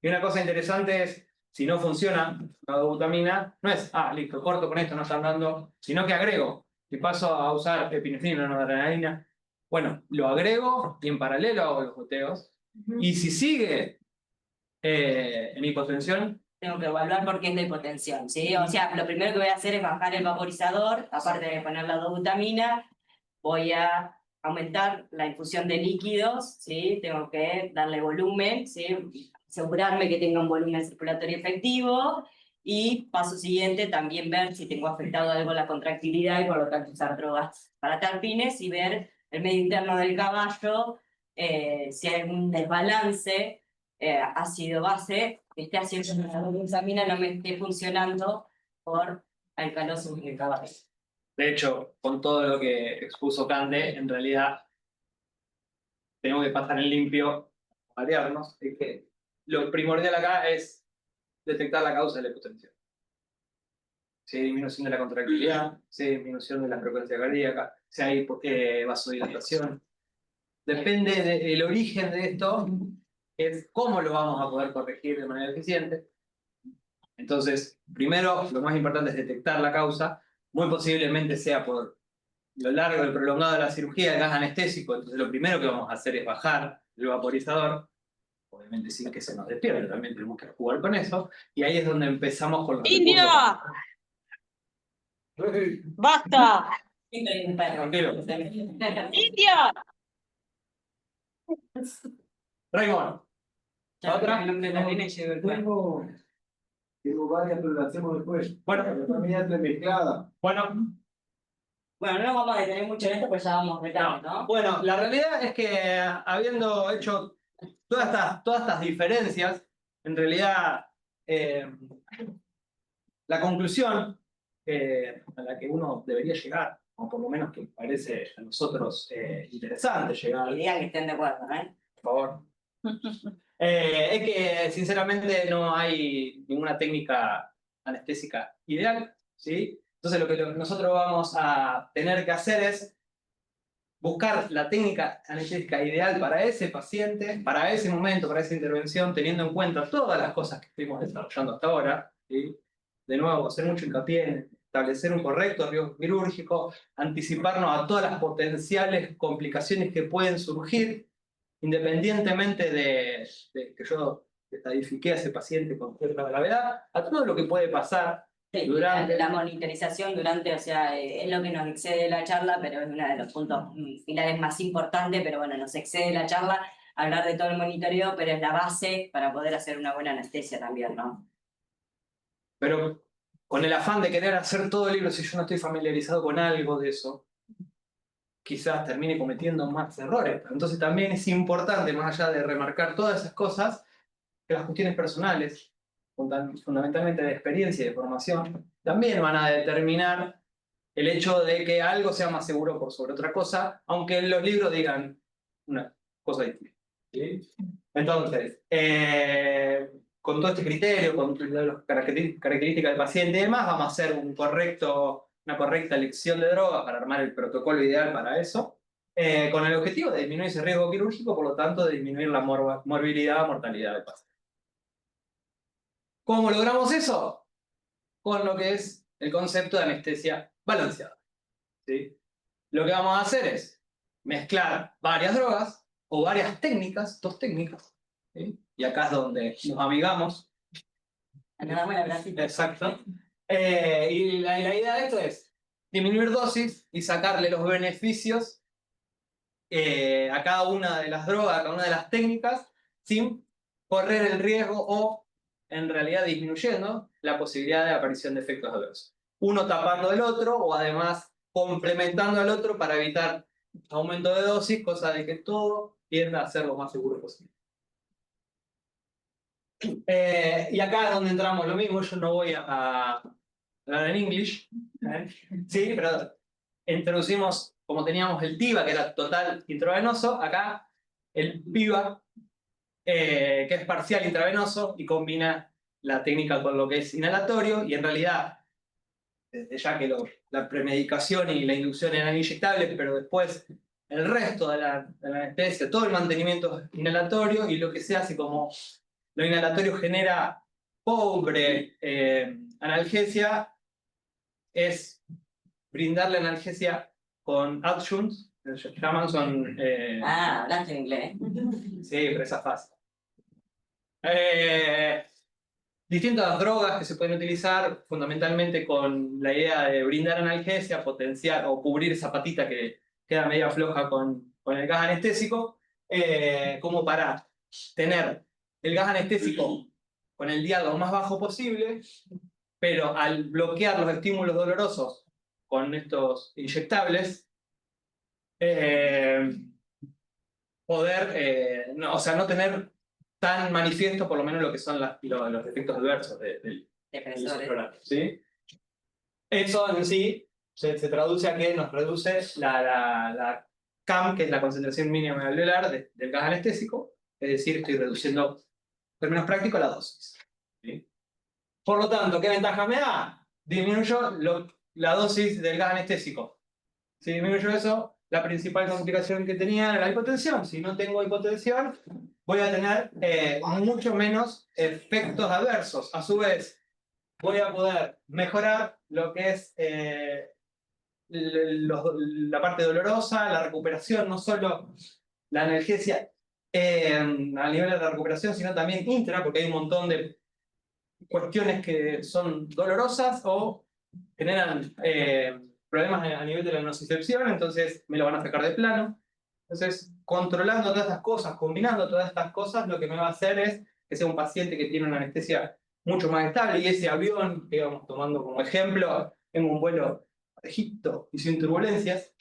y una cosa interesante es, si no funciona la dobutamina, no es, listo, corto con esto, no está andando, sino que agrego, y paso a usar epinefrina o noradrenalina. Bueno, lo agrego y en paralelo hago los goteos. Y si sigue en hipotensión, tengo que evaluar por qué es la hipotensión, ¿sí? O sea, lo primero que voy a hacer es bajar el vaporizador, aparte de poner la dobutamina, voy a aumentar la infusión de líquidos, ¿sí? Tengo que darle volumen, ¿sí? Asegurarme que tenga un volumen circulatorio efectivo, y paso siguiente también ver si tengo afectado algo la contractilidad y por lo tanto usar drogas para tal fines, y ver el medio interno del caballo, si hay algún desbalance ácido-base que esté haciendo que la dobutamina no me esté funcionando por alcalosis del caballo. de hecho, con todo lo que expuso Cande, en realidad tenemos que pasar en limpio, variarnos, es que lo primordial acá es detectar la causa de la hipotensión. Si hay disminución de la contractilidad, si hay disminución de la frecuencia cardíaca, si hay vasodilatación. Depende del origen de esto, es cómo lo vamos a poder corregir de manera eficiente. Entonces, primero, lo más importante es detectar la causa. Muy posiblemente sea por lo largo y prolongado de la cirugía, el gas anestésico. Entonces, lo primero que vamos a hacer es bajar el vaporizador, obviamente sin que se nos despierte, también tenemos que jugar con eso. Y ahí es donde empezamos con los ¡India! ¡Basta! Tranquilo. ¡India! Raymond. ¿Otra? Tengo varias, pero las hacemos después. Bueno. También entremezclada. Bueno, no nos vamos a detener mucho en esto, pues ya vamos retando, ¿no? bueno, la realidad es que habiendo hecho todas estas diferencias, en realidad la conclusión a la que uno debería llegar, o por lo menos que parece a nosotros interesante llegar. Diría que estén de acuerdo, ¿eh? Por favor. Es que sinceramente no hay ninguna técnica anestésica ideal, ¿sí? Entonces lo que nosotros vamos a tener que hacer es buscar la técnica anestésica ideal para ese paciente, para ese momento, para esa intervención, teniendo en cuenta todas las cosas que estuvimos desarrollando hasta ahora. ¿Sí? De nuevo, hacer mucho hincapié en establecer un correcto riesgo quirúrgico, anticiparnos a todas las potenciales complicaciones que pueden surgir, independientemente de que yo estadifiqué a ese paciente con cierta gravedad, a todo lo que puede pasar. Sí, Durante- la monitorización durante, o sea, es lo que nos excede la charla, pero es uno de los puntos finales más importantes, pero bueno, nos excede la charla hablar de todo el monitoreo, pero es la base para poder hacer una buena anestesia también, ¿no? Pero con el afán de querer hacer todo el libro, si yo no estoy familiarizado con algo de eso, quizás termine cometiendo más errores. Entonces también es importante, más allá de remarcar todas esas cosas, que las cuestiones personales, fundamentalmente de experiencia y de formación, también van a determinar el hecho de que algo sea más seguro por sobre otra cosa, aunque en los libros digan una cosa distinta. ¿Sí? Entonces, con todo este criterio, con las características del paciente y demás, vamos a hacer una correcta elección de drogas para armar el protocolo ideal para eso, con el objetivo de disminuir ese riesgo quirúrgico, por lo tanto, de disminuir la morbilidad, mortalidad del paciente. ¿Cómo logramos eso? Con lo que es el concepto de anestesia balanceada. ¿Sí? Lo que vamos a hacer es mezclar varias drogas o varias técnicas, dos técnicas, ¿sí? Y acá es donde nos amigamos. Acá damos la bracita. Exacto. Y la idea de esto es disminuir dosis y sacarle los beneficios a cada una de las drogas, a cada una de las técnicas, sin correr el riesgo o, en realidad, disminuyendo la posibilidad de aparición de efectos adversos. Uno tapando el otro o además complementando al otro para evitar aumento de dosis, cosa de que todo tienda a ser lo más seguro posible. Y acá es donde entramos lo mismo, yo no voy a hablar en English, sí, pero introducimos, como teníamos el TIVA, que era total intravenoso, acá el PIVA, que es parcial intravenoso y combina la técnica con lo que es inhalatorio, y en realidad, desde ya que la premedicación y la inducción eran inyectables, pero después el resto de la anestesia, todo el mantenimiento es inhalatorio, y lo que se hace como lo inhalatorio genera pobre analgesia, es brindarle analgesia con adjuncts, que se llaman, son... Hablaste en inglés. Sí, pero esa es fácil. Distintas drogas que se pueden utilizar fundamentalmente con la idea de brindar analgesia, potenciar o cubrir esa patita que queda media floja con el gas anestésico, como para tener el gas anestésico con el dial lo más bajo posible, pero al bloquear los estímulos dolorosos con estos inyectables, poder, no, o sea, no tener tan manifiesto por lo menos lo que son los efectos adversos del Depresores. programa, ¿sí? Eso en sí se traduce a que nos reduce la CAM, que es la concentración mínima alveolar del gas anestésico, es decir, estoy reduciendo, en términos prácticos, la dosis. ¿Sí? Por lo tanto, ¿qué ventaja me da? Disminuyo la dosis del gas anestésico. Si disminuyo eso, la principal complicación que tenía era la hipotensión. Si no tengo hipotensión, voy a tener mucho menos efectos adversos. A su vez, voy a poder mejorar lo que es la parte dolorosa, la recuperación, no solo la analgesia a nivel de la recuperación, sino también intra, porque hay un montón de cuestiones que son dolorosas o generan problemas a nivel de la nocicepción, entonces me lo van a sacar de plano. Entonces, controlando todas estas cosas, combinando todas estas cosas, lo que me va a hacer es que sea un paciente que tiene una anestesia mucho más estable, y ese avión que íbamos tomando como ejemplo, en un vuelo a Egipto y sin turbulencias,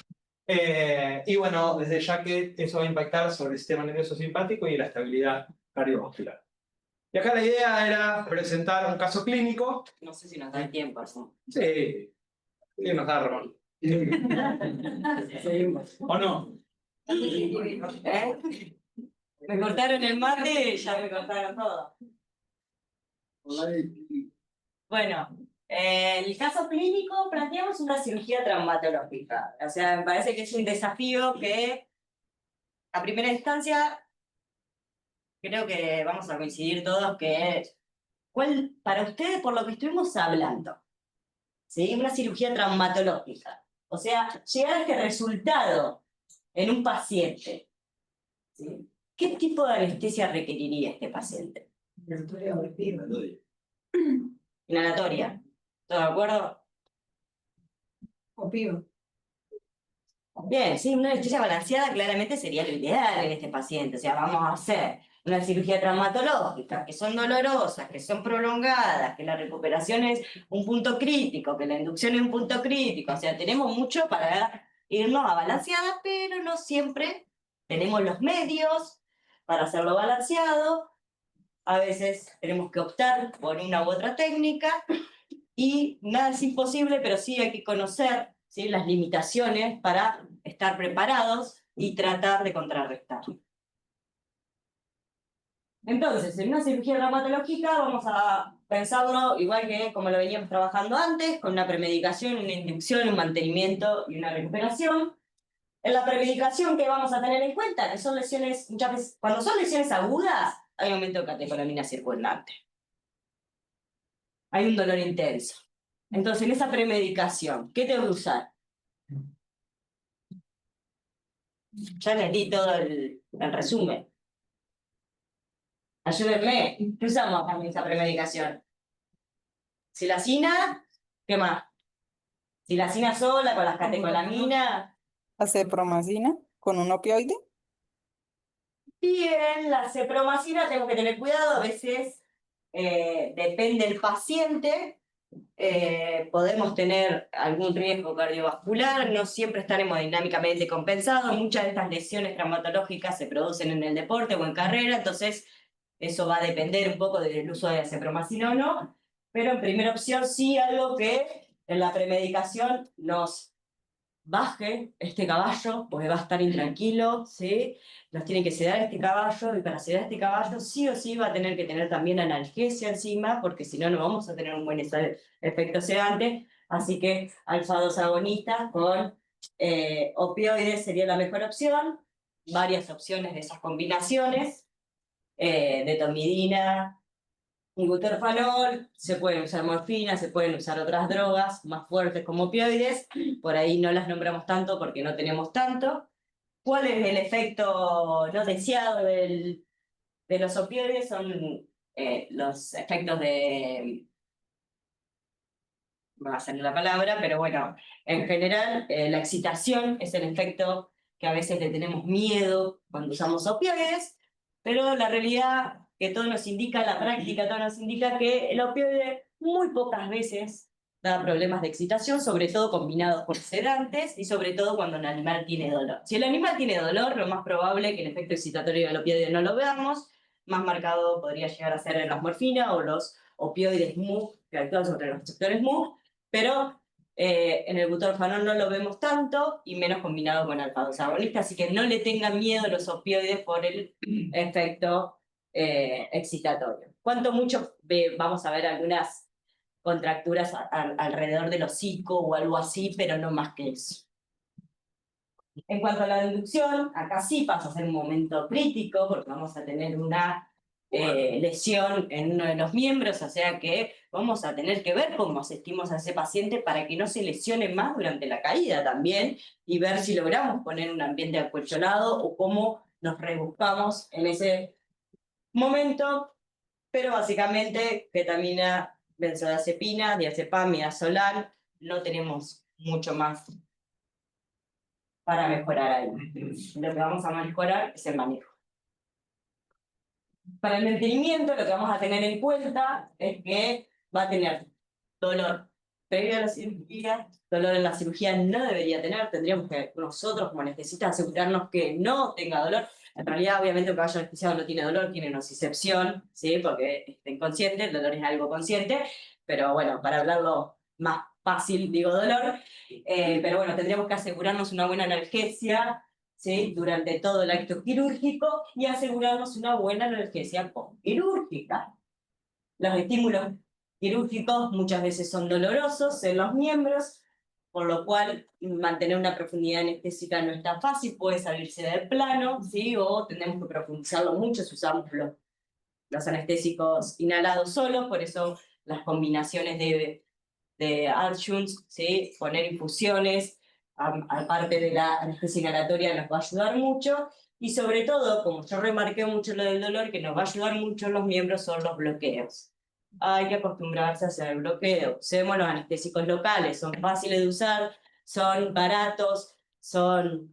y bueno, desde ya que eso va a impactar sobre el sistema nervioso simpático y la estabilidad cardiovascular. Y acá la idea era presentar un caso clínico. No sé si nos da el tiempo. ¿No? Sí, sí nos da, Ramón. Seguimos. ¿O no? ¿Eh? Me cortaron el mate y ya me cortaron todo. Bueno, En el caso clínico planteamos una cirugía traumatológica. O sea, me parece que es un desafío que a primera instancia creo que vamos a coincidir todos que ¿cuál para ustedes por lo que estuvimos hablando? ¿Sí? Una cirugía traumatológica. O sea, llegar a este resultado en un paciente. ¿Sí? ¿Qué tipo de anestesia requeriría este paciente? Inhalatoria. ¿Todo de acuerdo? Opio. Bien, sí, una anestesia balanceada claramente sería lo ideal en este paciente. O sea, vamos a hacer una cirugía traumatológica, que son dolorosas, que son prolongadas, que la recuperación es un punto crítico, que la inducción es un punto crítico. O sea, tenemos mucho para irnos a balanceada, pero no siempre tenemos los medios para hacerlo balanceado. A veces tenemos que optar por una u otra técnica y nada es imposible, pero sí hay que conocer, ¿sí?, las limitaciones para estar preparados y tratar de contrarrestar. Entonces, en una cirugía traumatológica vamos a pensarlo igual que como lo veníamos trabajando antes, con una premedicación, una inducción, un mantenimiento y una recuperación. En la premedicación, ¿qué vamos a tener en cuenta? Que son lesiones, muchas veces, cuando son lesiones agudas, hay aumento de catecolamina circundante. Hay un dolor intenso. Entonces, en esa premedicación, ¿qué tengo que usar? Ya les di todo el resumen. Ayúdenme. ¿Qué usamos para esa premedicación? Silacina, ¿qué más? Silacina sola con las catecolaminas. Acepromacina con un opioide. Bien, la cepromacina tenemos que tener cuidado, a veces depende del paciente, podemos tener algún riesgo cardiovascular, no siempre estar hemodinámicamente compensados, muchas de estas lesiones traumatológicas se producen en el deporte o en carrera, entonces eso va a depender un poco del uso de acepromacina o no, pero en primera opción sí algo que en la premedicación nos baje este caballo, porque va a estar intranquilo, ¿sí? Nos tiene que sedar este caballo, y para sedar este caballo sí o sí va a tener que tener también analgesia encima, porque si no, no vamos a tener un buen efecto sedante, así que alfa-2 agonistas con opioides sería la mejor opción, varias opciones de esas combinaciones, de tomidina, y buterfanol, se pueden usar morfina, se pueden usar otras drogas más fuertes como opioides, por ahí no las nombramos tanto porque no tenemos tanto. ¿Cuál es el efecto no deseado de los opioides? Son los efectos de... no va a salir la palabra, pero bueno, en general la excitación es el efecto que a veces le tenemos miedo cuando usamos opioides, pero la realidad que todo nos indica, la práctica todo nos indica que el opioide muy pocas veces da problemas de excitación, sobre todo combinados con sedantes y sobre todo cuando un animal tiene dolor. Si el animal tiene dolor, lo más probable es que el efecto excitatorio del opioide no lo veamos, más marcado podría llegar a ser en las morfinas o los opioides MU, que actúan sobre los receptores MU, pero en el butorfanol no lo vemos tanto y menos combinado con alfa-2 agonista, así que no le tengan miedo a los opioides por el efecto excitatorio. Cuanto mucho vamos a ver algunas contracturas alrededor del hocico o algo así, pero no más que eso. En cuanto a la inducción, acá sí pasa a ser un momento crítico porque vamos a tener una lesión en uno de los miembros, o sea que vamos a tener que ver cómo asistimos a ese paciente para que no se lesione más durante la caída también y ver si logramos poner un ambiente acolchonado o cómo nos rebuscamos en ese momento, pero básicamente ketamina, benzodiazepina, diazepam, midazolam, no tenemos mucho más para mejorar ahí. Lo que vamos a mejorar es el manejo. Para el mantenimiento, lo que vamos a tener en cuenta es que va a tener dolor previo a la cirugía, dolor en la cirugía no debería tener, tendríamos que nosotros como anestesistas asegurarnos que no tenga dolor. En realidad, obviamente, un caballo anestesiado no tiene dolor, tiene nocicepción, ¿sí? Porque está inconsciente, el dolor es algo consciente, pero bueno, para hablarlo más fácil, digo dolor, pero bueno, tendríamos que asegurarnos una buena analgesia, ¿sí?, durante todo el acto quirúrgico y asegurarnos una buena analgesia postquirúrgica. Los estímulos quirúrgicos muchas veces son dolorosos en los miembros, por lo cual mantener una profundidad anestésica no es tan fácil, puede salirse del plano, ¿sí? O tenemos que profundizarlo mucho si usamos los anestésicos inhalados solos, por eso las combinaciones de adjuncts, ¿sí? Poner infusiones, aparte de la anestesia inhalatoria, nos va a ayudar mucho. Y sobre todo, como yo remarqué mucho lo del dolor, que nos va a ayudar mucho en los miembros son los bloqueos. Hay que acostumbrarse a hacer bloqueo. Usemos los anestésicos locales, son fáciles de usar, son baratos, son...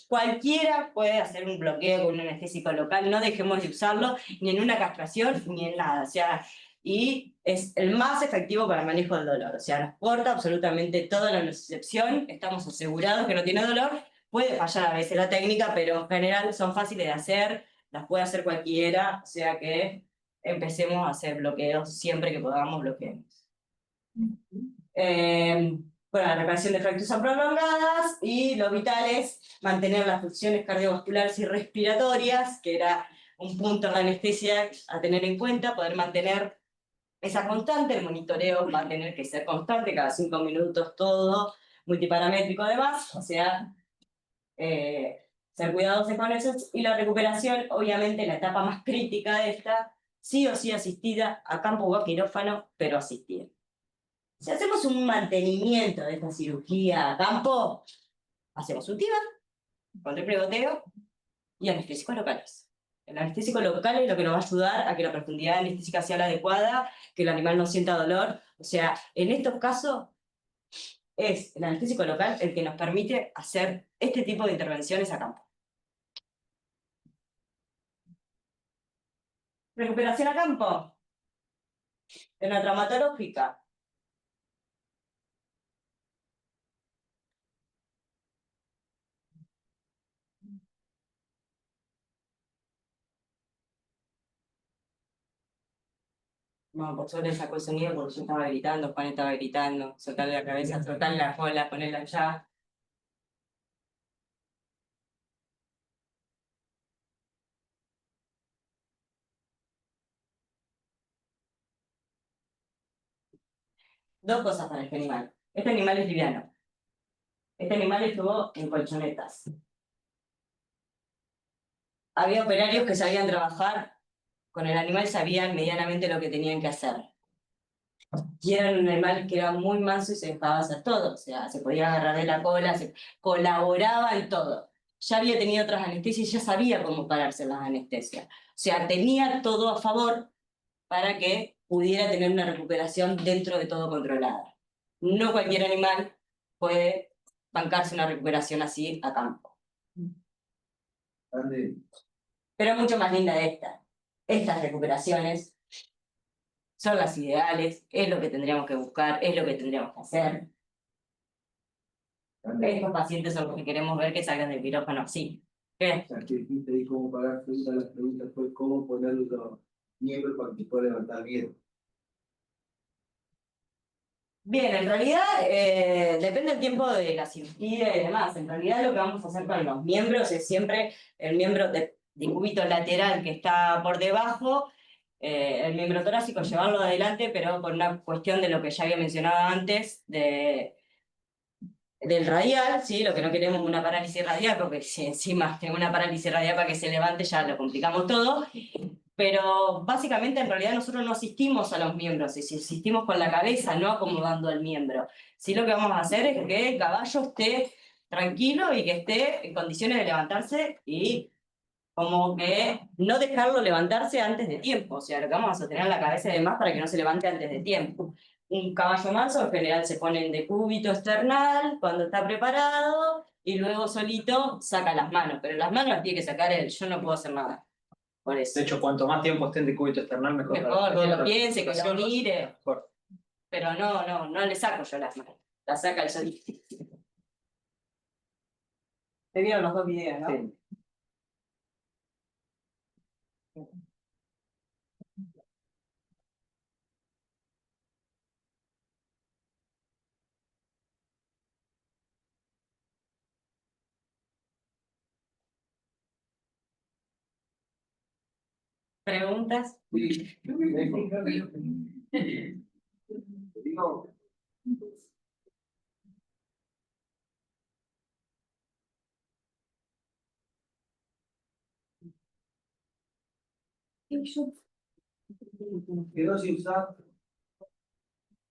Cualquiera puede hacer un bloqueo con un anestésico local, no dejemos de usarlo ni en una castración ni en nada. O sea, y es el más efectivo para el manejo del dolor. O sea, nos corta absolutamente toda la nocicepción, estamos asegurados que no tiene dolor. Puede fallar a veces la técnica, pero en general son fáciles de hacer, las puede hacer cualquiera, o sea que empecemos a hacer bloqueos siempre que podamos bloqueos. Bueno, la reparación de fracturas prolongadas y lo vital es mantener las funciones cardiovasculares y respiratorias, que era un punto de la anestesia a tener en cuenta, poder mantener esa constante, el monitoreo va a tener que ser constante, cada 5 minutos todo, multiparamétrico además, o sea, ser cuidadosos con eso, y la recuperación, obviamente, la etapa más crítica de esta, sí o sí asistida, a campo o a quirófano, pero asistida. Si hacemos un mantenimiento de esta cirugía a campo, hacemos un TIVA, con el pregoteo y anestésicos locales. El anestésico local es lo que nos va a ayudar a que la profundidad anestésica sea la adecuada, que el animal no sienta dolor. O sea, en estos casos es el anestésico local el que nos permite hacer este tipo de intervenciones a campo. Recuperación a campo. En la traumatológica. No, por suerte sacó el sonido porque yo estaba gritando, Juan estaba gritando, soltarle la cabeza, soltarle la cola, ponerla allá. Dos cosas para este animal. Este animal es liviano. Este animal estuvo en colchonetas. Había operarios que sabían trabajar con el animal, sabían medianamente lo que tenían que hacer. Y era un animal que era muy manso y se dejaba hacer todo. O sea, se podía agarrar de la cola, se colaboraba en todo. Ya había tenido otras anestesias y ya sabía cómo pararse en las anestesias. O sea, tenía todo a favor para que pudiera tener una recuperación dentro de todo controlada. No cualquier animal puede bancarse una recuperación así a campo. Grande. Pero mucho más linda de esta. Estas recuperaciones son las ideales, es lo que tendríamos que buscar, es lo que tendríamos que hacer. Estos pacientes son los que queremos ver que salgan del quirófano así. ¿Qué? O sea, que dijiste ahí cómo pagar, una de las preguntas fue cómo poner los miembros para que pueda levantar bien. Bien, en realidad depende del tiempo de la cirugía y demás. En realidad lo que vamos a hacer con los miembros es siempre el miembro de cúbito lateral que está por debajo, el miembro torácico, llevarlo adelante, pero por una cuestión de lo que ya había mencionado antes, del radial, ¿sí? Lo que no queremos es una parálisis radial, porque si encima tengo una parálisis radial para que se levante ya lo complicamos todo. Pero básicamente en realidad nosotros no asistimos a los miembros, asistimos con la cabeza, no acomodando al miembro. Sí, lo que vamos a hacer es que el caballo esté tranquilo y que esté en condiciones de levantarse y como que no dejarlo levantarse antes de tiempo. O sea, lo que vamos a sostener la cabeza y demás para que no se levante antes de tiempo. Un caballo manso en general se pone en decúbito external cuando está preparado y luego solito saca las manos. Pero las manos las tiene que sacar él, yo no puedo hacer nada. Por eso. De hecho, cuanto más tiempo esté en decúbito external, mejor. Mejor que lo piense, que lo Mejor. mire. Pero no le saco yo las manos. Las saca el solito. Te vieron los dos videos, ¿no? Sí. ¿Preguntas? Digo, ¿qué dosis usa?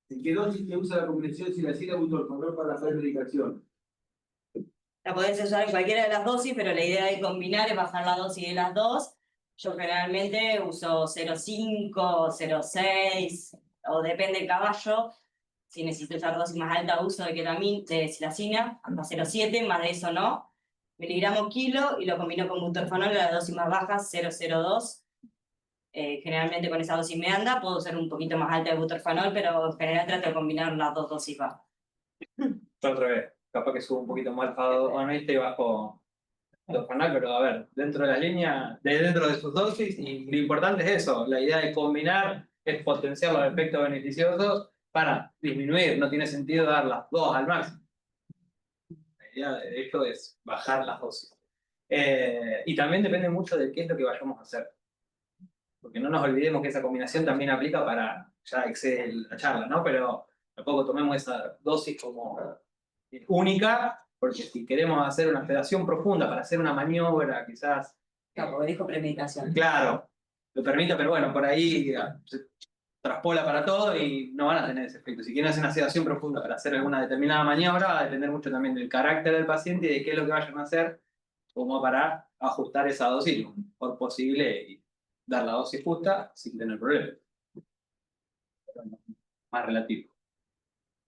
¿En qué dosis se usa la combinación silacina butorfanol para hacer medicación? La podés usar en cualquiera de las dosis, pero la idea de combinar es bajar la dosis de las dos. Yo generalmente uso 0,5, 0,6, o depende del caballo. Si necesito usar dosis más alta, uso de ketamina, de silacina, hasta 0,7, más de eso no. Miligramos kilo y lo combino con butorfanol a la dosis más baja, 0,02. Generalmente con esa dosis me anda, puedo usar un poquito más alta de butorfanol, pero en general trato de combinar las dos dosis bajas. Yo otra vez, capaz que subo un poquito más y bajo butorfanol, pero a ver, dentro de las líneas, dentro de sus dosis, y lo importante es eso, la idea de combinar es potenciar los efectos beneficiosos para disminuir, no tiene sentido dar las dos al máximo. La idea de esto es bajar las dosis. Y también depende mucho de qué es lo que vayamos a hacer. Porque no nos olvidemos que esa combinación también aplica para, ya excede la charla, ¿no? Pero tampoco tomemos esa dosis como única, porque si queremos hacer una sedación profunda para hacer una maniobra, quizás... Claro, porque dijo premedicación. Claro, lo permite, pero bueno, por ahí se traspola para todo y no van a tener ese efecto. Si quieren hacer una sedación profunda para hacer alguna determinada maniobra, va a depender mucho también del carácter del paciente y de qué es lo que vayan a hacer, como para ajustar esa dosis lo mejor posible y dar la dosis justa sin tener problemas. Pero no, más relativo.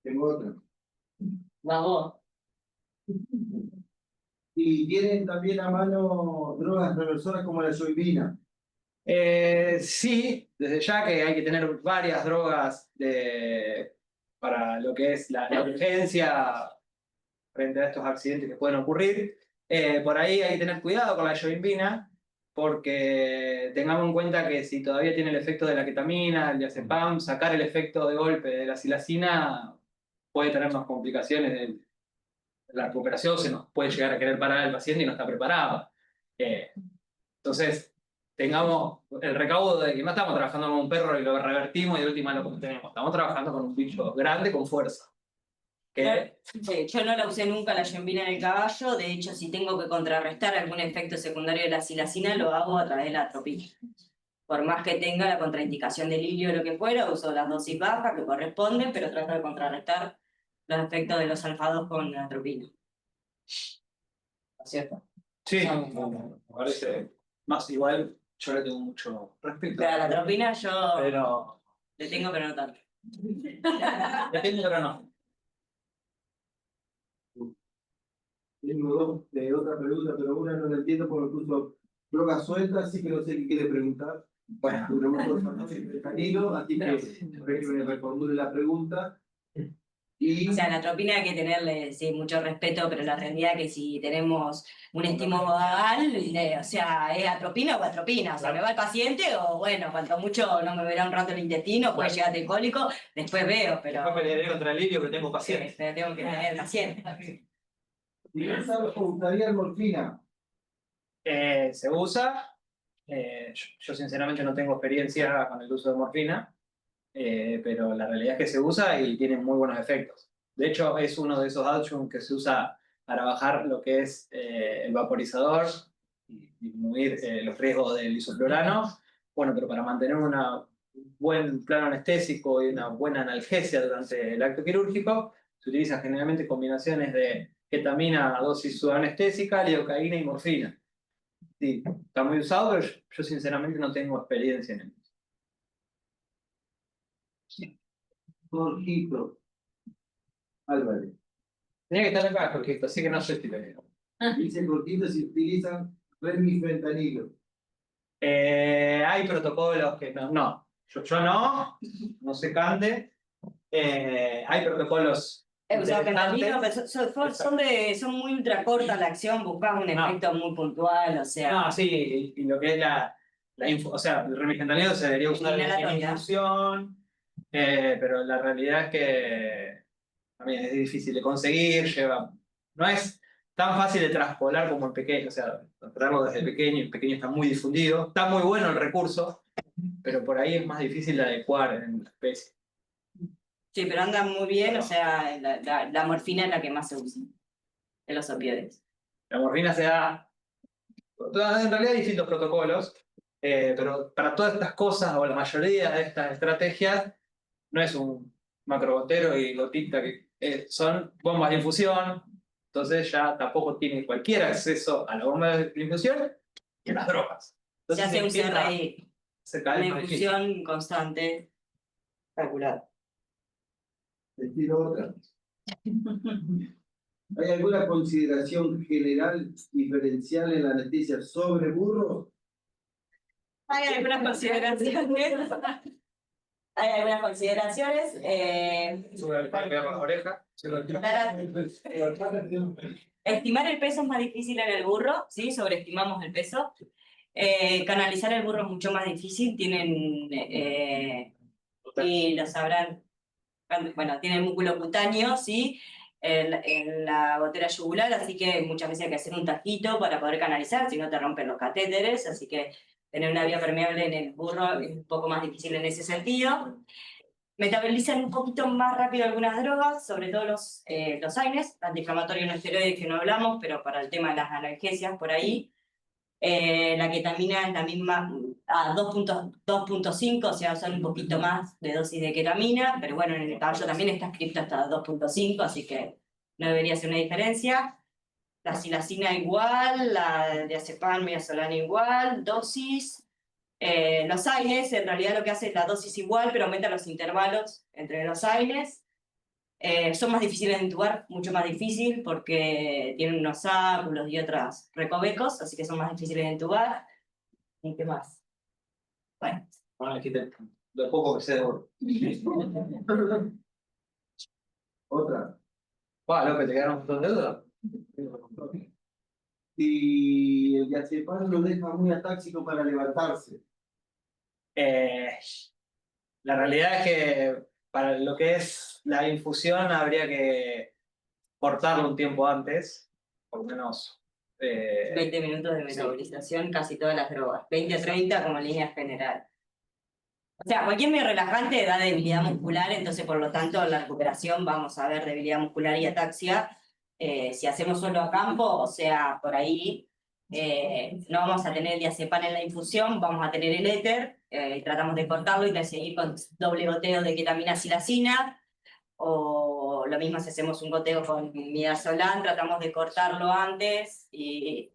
Tengo otra. Vamos. Y tienen también a mano drogas reversoras como la soyvina. Sí, desde ya que hay que tener varias drogas para lo que es la urgencia frente a estos accidentes que pueden ocurrir. Por ahí hay que tener cuidado con la yohimbina, porque tengamos en cuenta que si todavía tiene el efecto de la ketamina, el diazepam, sacar el efecto de golpe de la silacina puede tener más complicaciones de la recuperación, se nos puede llegar a querer parar el paciente y no está preparado. Entonces, tengamos el recaudo de que no estamos trabajando con un perro y lo revertimos y de última lo tenemos. Estamos trabajando con un bicho grande con fuerza. Sí, yo no la usé nunca la yombina en el caballo, de hecho si tengo que contrarrestar algún efecto secundario de la silacina lo hago a través de la atropina. Por más que tenga la contraindicación del hilio o lo que fuera, uso las dosis bajas que corresponden, pero trato de contrarrestar los efectos de los alfados con la atropina. ¿No es cierto? Sí, me parece más igual, yo le tengo mucho respeto. Pero a la atropina yo Pero le tengo, pero no tanto. depende, pero no. Tengo dos de otra pregunta, pero una no la entiendo porque puso drogas sueltas, así que no sé qué quiere preguntar. Bueno, Canilo, así que me reformule la pregunta. Y O sea, la atropina hay que tenerle sí, mucho respeto, pero la realidad es que si tenemos un estímulo vagal, o sea, es atropina o atropina. O sea, me va el paciente o bueno, cuanto mucho no me verá un rato el intestino, puede llegar tricólico, después veo, pero... después pelearé contra el lirio, pero tengo pacientes. Pero tengo que tener paciente. si no sabes, gustaría morfina. Se usa. Yo sinceramente no tengo experiencia con el uso de morfina, pero la realidad es que se usa y tiene muy buenos efectos. De hecho, es uno de esos adjuncts que se usa para bajar lo que es el vaporizador y disminuir los riesgos del isoflurano. Bueno, pero para mantener un buen plano anestésico y una buena analgesia durante el acto quirúrgico, se utilizan generalmente combinaciones de ketamina a dosis subanestésica, lidocaína y morfina. Sí, está muy usado, pero yo sinceramente no tengo experiencia en él. Jorgito Álvarez. Tenía que estar acá, porque así que no sé si le... Dice Jorgito si utilizan remifentanilo. Hay protocolos que no. Yo no se cante. Hay protocolos O sea, fentanilo, interesantes. pero son muy ultra cortas la acción, buscas un efecto muy puntual, o sea... No, sí, y lo que es o sea, el remifentanilo se debería usar en infusión, pero la realidad es que también es difícil de conseguir, no es tan fácil de traspolar como el pequeño, o sea, traerlo desde el pequeño está muy difundido, está muy bueno el recurso, pero por ahí es más difícil de adecuar en la especie. Sí, pero anda muy bien, o sea, la morfina es la que más se usa de los opioides. La morfina se da, en realidad hay distintos protocolos, pero para todas estas cosas, o la mayoría de estas estrategias, no es un macrogotero y gotita, que son bombas de infusión, entonces ya tampoco tiene cualquier acceso a la bomba de infusión y a las drogas. Se Entonces hace un empieza a CRI, ser cada una vez más difícil. infusión constante, calculada. Te tiro otra. ¿Hay alguna consideración general diferencial en la anestesia sobre burros? Hay algunas consideraciones. Hay algunas consideraciones. Sube la oreja. Estimar el peso es más difícil en el burro, ¿sí? Sobreestimamos el peso. Canalizar el burro es mucho más difícil. Tienen, y lo sabrán, bueno, tienen músculo cutáneo, ¿sí? En la gotera yugular, así que muchas veces hay que hacer un tajito para poder canalizar, si no te rompen los catéteres, así que tener una vía permeable en el burro es un poco más difícil en ese sentido. Metabolizan un poquito más rápido algunas drogas, sobre todo los AINES, antiinflamatorios no esteroides que no hablamos, pero para el tema de las analgesias por ahí. La ketamina es la misma a 2.5, o sea, son un poquito más de dosis de ketamina, pero bueno, en el caballo también está escrito hasta 2.5, así que no debería ser una diferencia. La silacina igual, la diazepam, midazolam igual, dosis. Los AINES, en realidad lo que hace es la dosis igual, pero aumenta los intervalos entre los AINES. Son más difíciles de intubar, mucho más difícil, porque tienen unos áculos y otros recovecos, así que son más difíciles de intubar. ¿Y qué más? Bueno. Bueno, aquí lo poco que sé de Otra. López, ¿te quedaron un montón de dudas? Si el diazepam lo deja muy atáxico para levantarse. Eh, la realidad es que para lo que es la infusión habría que cortarlo un tiempo antes, por lo menos. 20 minutos de metabolización, casi todas las drogas. 20 a 30 como línea general. O sea, cualquier medio relajante da debilidad muscular, entonces por lo tanto la recuperación vamos a ver debilidad muscular y ataxia. Si hacemos solo a campo, o sea, por ahí no vamos a tener el diazepam en la infusión, vamos a tener el éter, tratamos de cortarlo y de seguir con doble goteo de ketamina silacina, o lo mismo si hacemos un goteo con midazolam, tratamos de cortarlo antes y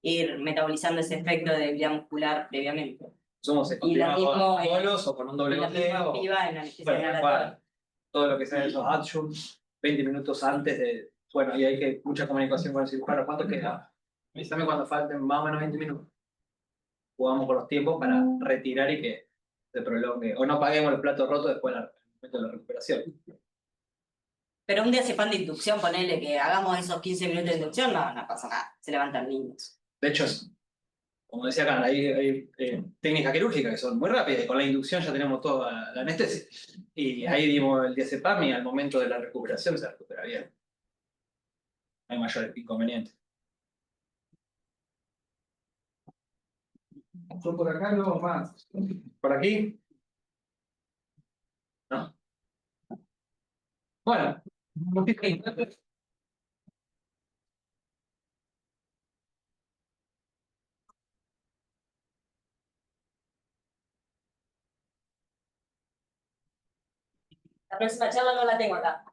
ir metabolizando ese efecto de debilidad muscular previamente. Somos Y lo mismo bolos o con un doble y lo mismo goteo. activa en anestesia Bueno, inhalatoria. todo lo que sea esos adjuncts, 20 minutos antes de. Bueno, y hay que mucha comunicación con el cirujano. ¿Cuánto queda? Avísame cuando falten más o menos 20 minutos. Jugamos con los tiempos para retirar y que se prolongue. O no paguemos el plato roto después del momento de la recuperación. Pero un diazepam de inducción, ponele que hagamos esos 15 minutos de inducción, no pasa nada, se levantan niños. De hecho, como decía acá, hay técnicas quirúrgicas que son muy rápidas y con la inducción ya tenemos toda la anestesia. Y ahí dimos el diazepam y al momento de la recuperación se recupera bien. No hay mayor inconveniente. Yo por acá no más. ¿Por aquí? No. Bueno. La próxima charla no la tengo acá.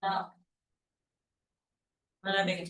No. No la tengo.